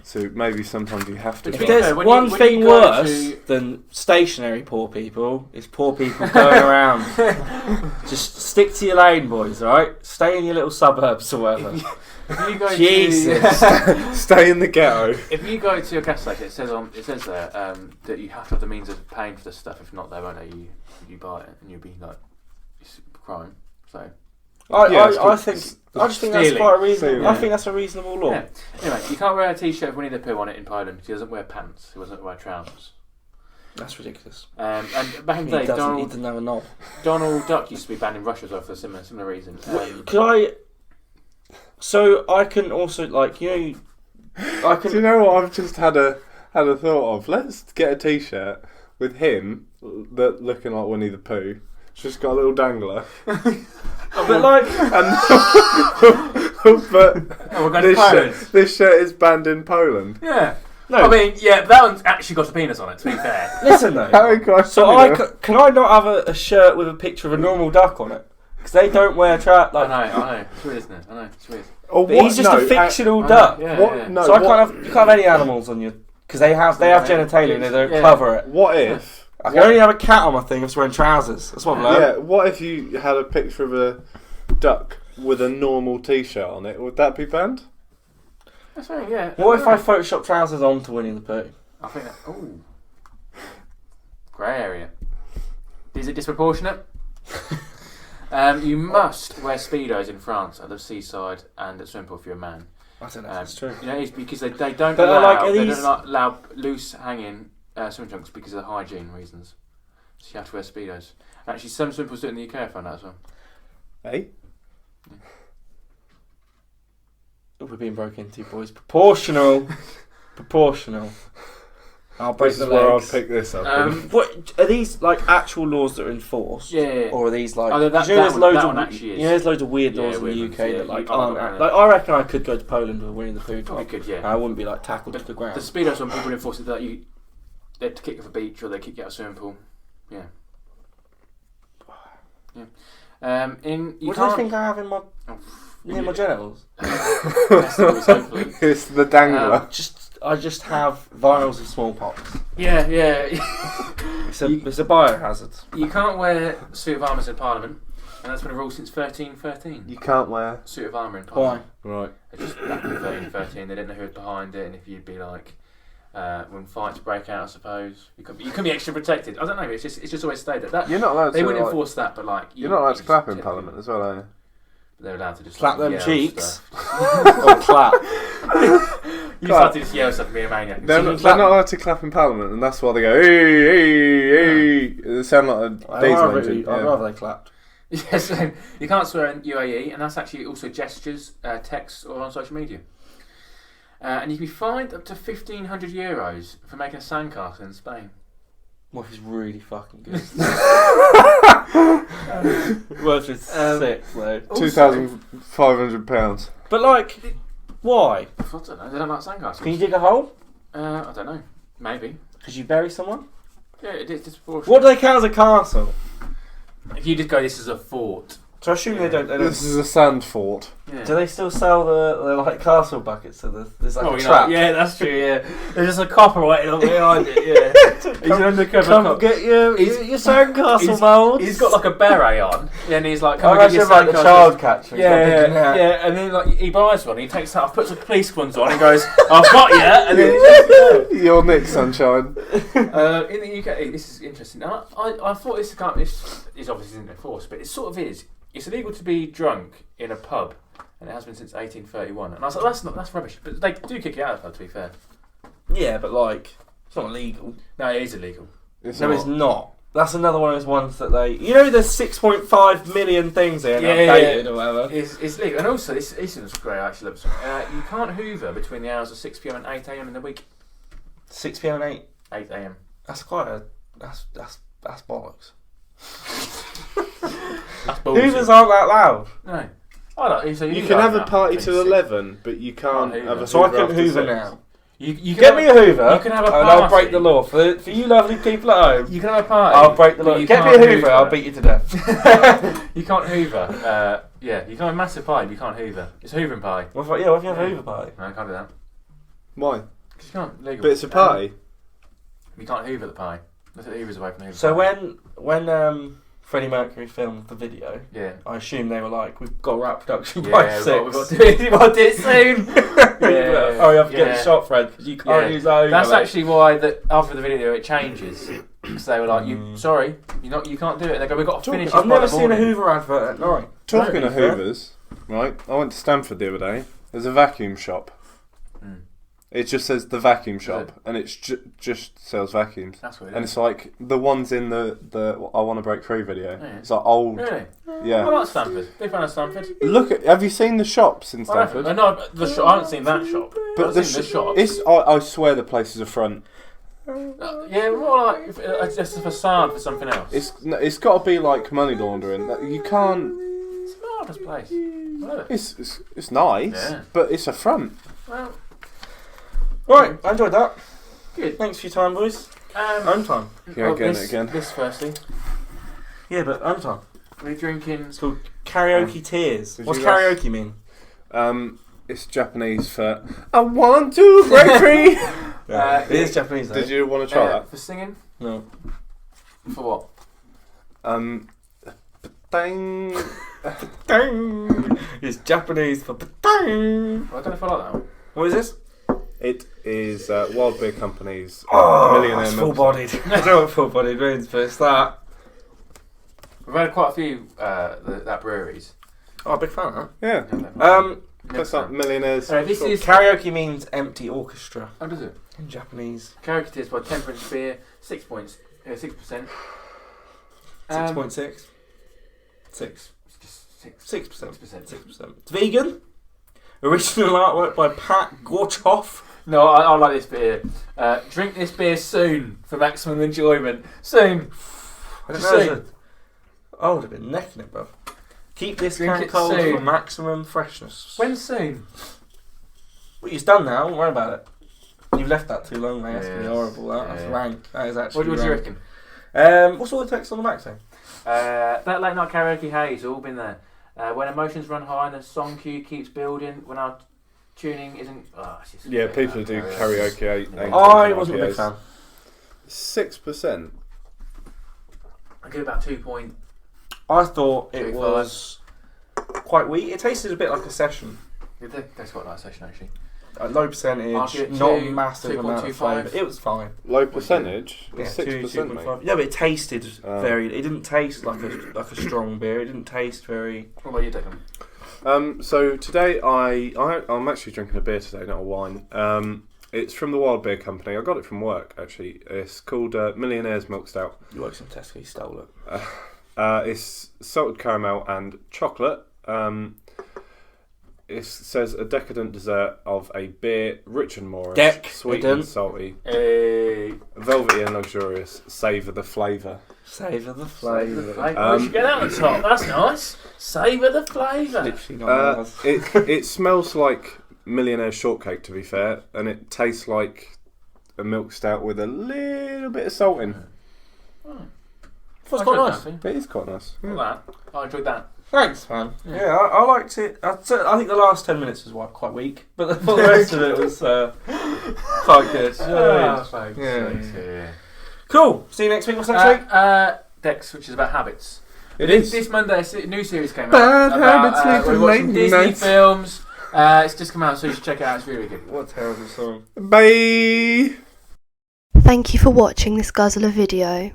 Speaker 4: So maybe sometimes you have to.
Speaker 2: If there's one thing worse than stationary poor people, is poor people going around. Just stick to your lane, boys, alright? Stay in your little suburbs or whatever.
Speaker 3: If you go
Speaker 2: Jesus.
Speaker 4: Stay in the ghetto.
Speaker 3: If you go to your gas station, it says there that you have to have the means of paying for this stuff. If not, they won't let you buy it, and you'll be like, it's a crime. So
Speaker 2: I just think that's quite a reasonable.
Speaker 3: Yeah.
Speaker 2: I think that's a reasonable law.
Speaker 3: Yeah. Anyway, you can't wear a t-shirt with Winnie the Pooh on it in Poland because he doesn't wear pants. He doesn't wear trousers.
Speaker 2: That's ridiculous.
Speaker 3: And back in the day,
Speaker 2: he doesn't have a knob.
Speaker 3: Donald Duck used to be banned in Russia as well for a similar reason.
Speaker 2: So I can also I can.
Speaker 4: Do you know what I've just had a thought of? Let's get a t-shirt with him that looking like Winnie the Pooh. It's just got a little dangler.
Speaker 2: But
Speaker 3: we're going to Poland.
Speaker 4: This shirt is banned in Poland.
Speaker 3: Yeah. No. I mean, that one's actually got a penis on it, to be fair.
Speaker 2: Listen though. Can I not have a shirt with a picture of a normal duck on it? Because they don't wear trousers.
Speaker 3: I know. It's weird, isn't it? I know, it's weird.
Speaker 2: But he's just a fictional duck. So I can't have any animals on you because they have genitalia and they don't cover it.
Speaker 4: What if?
Speaker 2: I can only have a cat on my thing if it's wearing trousers. That's what I've learned.
Speaker 4: Yeah, what if you had a picture of a duck with a normal t-shirt on it? Would that be banned?
Speaker 3: That's right, yeah.
Speaker 2: What if I Photoshop trousers onto Winnie the Pooh?
Speaker 3: I think that... Ooh. Grey area. Is it disproportionate? You must wear Speedos in France at the seaside and at swimming pool if you're a man.
Speaker 2: I don't know if that's true.
Speaker 3: It's because they don't allow loose hanging swim trunks because of the hygiene reasons. So you have to wear Speedos. Actually, some swimming pools do it in the UK, I found out as well.
Speaker 4: Hey?
Speaker 2: We're being broken into, boys. Proportional. I'll break
Speaker 4: This
Speaker 2: the
Speaker 4: is where I'll
Speaker 2: legs.
Speaker 4: pick this up.
Speaker 2: What are these like actual laws that are enforced?
Speaker 3: Yeah.
Speaker 2: Or are these like?
Speaker 3: Oh, that
Speaker 2: there's loads
Speaker 3: one
Speaker 2: of
Speaker 3: actually is.
Speaker 2: there's loads of weird
Speaker 3: Yeah,
Speaker 2: laws in
Speaker 3: weird
Speaker 2: the
Speaker 3: ones,
Speaker 2: UK
Speaker 3: yeah.
Speaker 2: that like
Speaker 3: You can't
Speaker 2: aren't.
Speaker 3: go
Speaker 2: Like I reckon I could go to Poland with Winnie the Pooh
Speaker 3: We
Speaker 2: type.
Speaker 3: could, yeah.
Speaker 2: I wouldn't be like tackled to the ground.
Speaker 3: The Speedos when people enforce it that they'd kick you off a beach or they kick you out of a swimming pool. Yeah. Yeah. You
Speaker 2: What do
Speaker 3: can't.
Speaker 2: you think I have in my near my genitals?
Speaker 3: Testicles, hopefully.
Speaker 4: It's the dangler.
Speaker 2: I just have vials of smallpox.
Speaker 3: Yeah.
Speaker 2: It's a biohazard.
Speaker 3: You can't wear suit of armour in Parliament, and that's been a rule since 1313.
Speaker 4: You can't wear.
Speaker 3: Suit of armour in
Speaker 2: Why?
Speaker 3: Parliament.
Speaker 4: Right.
Speaker 3: It's just back in 1313. They didn't know who was behind it, and if you'd be like, when fights break out, I suppose you can be extra protected. I don't know. It's just always stayed that.
Speaker 4: You're not allowed
Speaker 3: They
Speaker 4: to.
Speaker 3: wouldn't
Speaker 4: Like,
Speaker 3: enforce that, but like
Speaker 4: you're not allowed to
Speaker 3: just
Speaker 4: clap in
Speaker 3: typically-
Speaker 4: Parliament as well, are you?
Speaker 3: They're allowed to just
Speaker 2: Clap them
Speaker 3: yell
Speaker 2: cheeks.
Speaker 3: stuff.
Speaker 2: Or clap.
Speaker 3: You start to just yell stuff and be a maniac.
Speaker 4: They're not allowed to clap in Parliament, and that's why they go, hey. They sound like a diesel engine.
Speaker 2: I'd rather they clapped.
Speaker 3: Yes, you can't swear in UAE, and that's actually also gestures, texts, or on social media. And you can be fined up to €1,500 for making a sandcastle in Spain.
Speaker 2: Well, it's really fucking good. Well, it's sick, though.
Speaker 4: £2,500.
Speaker 2: But like, why?
Speaker 3: I don't know. They don't like sandcastles.
Speaker 2: Can you dig a hole?
Speaker 3: I don't know. Maybe.
Speaker 2: Could you bury someone?
Speaker 3: Yeah, it is disproportionate.
Speaker 2: What do they count as a castle?
Speaker 3: If you just go, this is a fort.
Speaker 2: So I assume they don't.
Speaker 4: This is a sand fort.
Speaker 3: Yeah.
Speaker 2: Do they still sell the like castle buckets? So there's like
Speaker 3: Oh,
Speaker 2: a
Speaker 3: you
Speaker 2: trap.
Speaker 3: know, yeah, that's true. Yeah, there's just a copper right behind it. Yeah, he's an undercover
Speaker 2: Come
Speaker 3: cop.
Speaker 2: get your sandcastle
Speaker 3: he's-
Speaker 2: molds.
Speaker 3: He's got like a beret on, and he's like,
Speaker 2: I
Speaker 3: "Come and get your
Speaker 2: imagine like the
Speaker 3: sandcastle."
Speaker 2: child catcher.
Speaker 3: Yeah, and then like he buys one, he takes that off, puts a police ones on, and goes, "I've got you," and then
Speaker 4: You're Nick, sunshine.
Speaker 3: in the UK, this is interesting. I thought this obviously isn't enforced, but it sort of is. It's illegal to be drunk in a pub, and it has been since 1831. And I was like, that's rubbish. But they do kick you out of the pub, to be fair.
Speaker 2: Yeah, but like, it's not illegal.
Speaker 3: No, it is illegal.
Speaker 4: It's
Speaker 2: not. That's another one of those ones that there's 6.5 million things here updated or whatever.
Speaker 3: It's legal. And also, this is great, I actually love this. You can't hoover between the hours of 6 p.m. and 8 a.m. in the week.
Speaker 2: 6 p.m. and
Speaker 3: 8 a.m.
Speaker 2: That's quite a. That's bollocks.
Speaker 3: That's bullshit.
Speaker 2: Hoovers aren't that loud.
Speaker 3: No. I don't, so
Speaker 4: You can have a party till 11, but you can't
Speaker 3: Can't
Speaker 4: have a
Speaker 3: hoover.
Speaker 2: So I
Speaker 4: Hoover
Speaker 2: can
Speaker 4: after
Speaker 2: Hoover
Speaker 4: 6.
Speaker 2: now.
Speaker 3: You
Speaker 2: Get me a Hoover.
Speaker 3: You can have a
Speaker 2: and I'll
Speaker 3: party.
Speaker 2: break the law for you lovely people at home.
Speaker 3: You can have a party.
Speaker 2: I'll break the
Speaker 3: but
Speaker 2: law.
Speaker 3: you
Speaker 2: Get me
Speaker 3: can't
Speaker 2: a Hoover. I'll beat you to death.
Speaker 3: You can't hoover. You can have a massive party, but you can't hoover. It's a hoovering party.
Speaker 2: What if you have a Hoover party?
Speaker 3: No, I can't do that.
Speaker 4: Why?
Speaker 3: Because you can't. Legal.
Speaker 4: But it's a party.
Speaker 3: You can't hoover the pie. Let's take the hoovers away from the hoover.
Speaker 2: So
Speaker 3: party.
Speaker 2: when Freddie Mercury filmed the video,
Speaker 3: Yeah.
Speaker 2: I assume they were like, we've got to wrap production
Speaker 3: Yeah,
Speaker 2: by
Speaker 3: we've
Speaker 2: 6.
Speaker 3: got to do it. We've got to do it soon.
Speaker 2: Hurry up and get the shot, Fred, because you can't use that Hoover.
Speaker 3: That's
Speaker 2: mate.
Speaker 3: actually why after the video it changes. Because they were like, you can't do it. And they go, we've got to finish.
Speaker 2: I've
Speaker 3: this by
Speaker 2: never
Speaker 3: the
Speaker 2: seen a
Speaker 3: morning."
Speaker 2: Hoover advert at night.
Speaker 4: Talking
Speaker 2: No,
Speaker 4: of
Speaker 2: to be fair.
Speaker 4: Hoovers, right? I went to Stanford the other day. There's a vacuum shop.
Speaker 3: Mm.
Speaker 4: It just says the vacuum
Speaker 3: Is
Speaker 4: shop,
Speaker 3: it?
Speaker 4: and it's just sells vacuums.
Speaker 3: That's weird.
Speaker 4: And it's like the ones in the I Want to Break Free video.
Speaker 3: Yeah.
Speaker 4: It's like old.
Speaker 3: Really?
Speaker 4: Yeah.
Speaker 3: I like Stanford. Big fan of Stanford.
Speaker 4: Have you seen the shops in
Speaker 3: I
Speaker 4: Stanford?
Speaker 3: no, the shop. I haven't seen that shop.
Speaker 4: But
Speaker 3: I've
Speaker 4: the
Speaker 3: seen the shop.
Speaker 4: It's I swear the place is a front.
Speaker 3: Yeah, more like it's just a facade for something else.
Speaker 4: It's got to be like money laundering. You can't.
Speaker 3: It's a marvellous place. I love it.
Speaker 4: It's nice,
Speaker 3: Yeah.
Speaker 4: but it's a front.
Speaker 3: Well,
Speaker 2: Right, I enjoyed that.
Speaker 3: good.
Speaker 2: Thanks for your time, boys. Home time.
Speaker 4: Yeah, again, again.
Speaker 3: This firstly,
Speaker 2: Yeah, but home time.
Speaker 3: we're drinking.
Speaker 2: It's called karaoke tears.
Speaker 4: did
Speaker 2: What's
Speaker 4: you guys-
Speaker 2: karaoke mean?
Speaker 4: It's Japanese for I want to break free.
Speaker 2: It is Japanese, though.
Speaker 4: Did you want to try that?
Speaker 3: For singing?
Speaker 2: No.
Speaker 3: For what?
Speaker 4: Bang.
Speaker 2: Dang. It's Japanese for dang.
Speaker 3: Well, I don't know if I like that one.
Speaker 2: What is this?
Speaker 4: It is Wild Beer Company's
Speaker 2: Oh,
Speaker 4: Millionaire
Speaker 2: it's
Speaker 4: Milk.
Speaker 2: full-bodied. I don't know what full-bodied means, but it's that.
Speaker 3: We've had quite a few that breweries.
Speaker 2: Oh, big fan of
Speaker 4: Yeah.
Speaker 2: that.
Speaker 4: That's like Millionaires.
Speaker 3: So this is
Speaker 2: Karaoke means empty orchestra.
Speaker 3: How does it?
Speaker 2: In Japanese.
Speaker 3: Characters by Temperance Beer, 6 points, 6%.
Speaker 2: 6.6. 6.
Speaker 3: It's just 6.
Speaker 2: 6%.
Speaker 3: 6%.
Speaker 2: 6%. It's vegan. Original artwork by Pat Gorchoff.
Speaker 3: No, I like this beer. Drink this beer soon for maximum enjoyment. Soon.
Speaker 2: I don't
Speaker 3: Just
Speaker 2: know.
Speaker 3: soon.
Speaker 2: I would have been necking it, bruv. Keep this
Speaker 3: Drink
Speaker 2: can
Speaker 3: it
Speaker 2: cold
Speaker 3: soon.
Speaker 2: for maximum freshness.
Speaker 3: When soon?
Speaker 2: Well, it's done now. Don't worry about it. You've left that too long, mate. That's going to be
Speaker 3: Yes.
Speaker 2: horrible. That's
Speaker 3: Yeah.
Speaker 2: rank. That is actually
Speaker 3: What do you
Speaker 2: rank.
Speaker 3: reckon?
Speaker 2: What's all the text on the back saying?
Speaker 3: That late night karaoke haze, all been there. When emotions run high and the song queue keeps building, when our tuning isn't. Oh, it's just
Speaker 4: Yeah, people who do karaoke.
Speaker 2: I wasn't a big fan.
Speaker 4: 6%.
Speaker 3: I give it about 2 point.
Speaker 2: I thought it
Speaker 3: 2.5.
Speaker 2: was quite weak. It tasted a bit like a session.
Speaker 3: That's quite a nice session actually.
Speaker 2: A low
Speaker 3: I'll
Speaker 2: percentage,
Speaker 3: give it
Speaker 2: not
Speaker 3: two-
Speaker 2: massive amount of
Speaker 3: 2.25.
Speaker 2: flavour. It was fine.
Speaker 4: Low percentage?
Speaker 2: Yeah,
Speaker 4: 6%, mate.
Speaker 2: 2.5. Yeah, but it tasted
Speaker 4: Oh.
Speaker 2: very. It didn't taste like a strong beer. It didn't taste very.
Speaker 3: What about you, Declan?
Speaker 4: So today I'm actually drinking a beer today, not a wine. It's from the Wild Beer Company. I got it from work actually. It's called Millionaire's Milk Stout.
Speaker 2: You worked in Tesco, you stole it.
Speaker 4: It's salted caramel and chocolate. It says a decadent dessert of a beer rich and Morris, sweet and salty, velvety and luxurious. Savour the flavour.
Speaker 2: Savour the flavour.
Speaker 3: We should get that on top. That's nice. Savour the flavour.
Speaker 2: Literally not ours.
Speaker 4: It smells like Millionaire Shortcake, to be fair, and it tastes like a milk stout with a little bit of salt in.
Speaker 2: It's quite nice.
Speaker 4: It is quite nice.
Speaker 3: Look at that. I enjoyed that.
Speaker 2: Thanks, man. Yeah, I liked it. I think the last 10 minutes was quite weak, but the rest of it was quite good.
Speaker 3: Thanks.
Speaker 2: Yeah. Cool. See you next week. What's next week?
Speaker 3: Dex, which is about habits.
Speaker 2: It is.
Speaker 3: This Monday, a new series came out.
Speaker 4: Bad
Speaker 3: about,
Speaker 4: habits lead to
Speaker 3: we're watching
Speaker 4: late
Speaker 3: Disney
Speaker 4: nights.
Speaker 3: films. It's just come out, so you should check it out. It's really good.
Speaker 2: What a terrible song.
Speaker 4: Bye!
Speaker 1: Thank you for watching this Guzzlr video.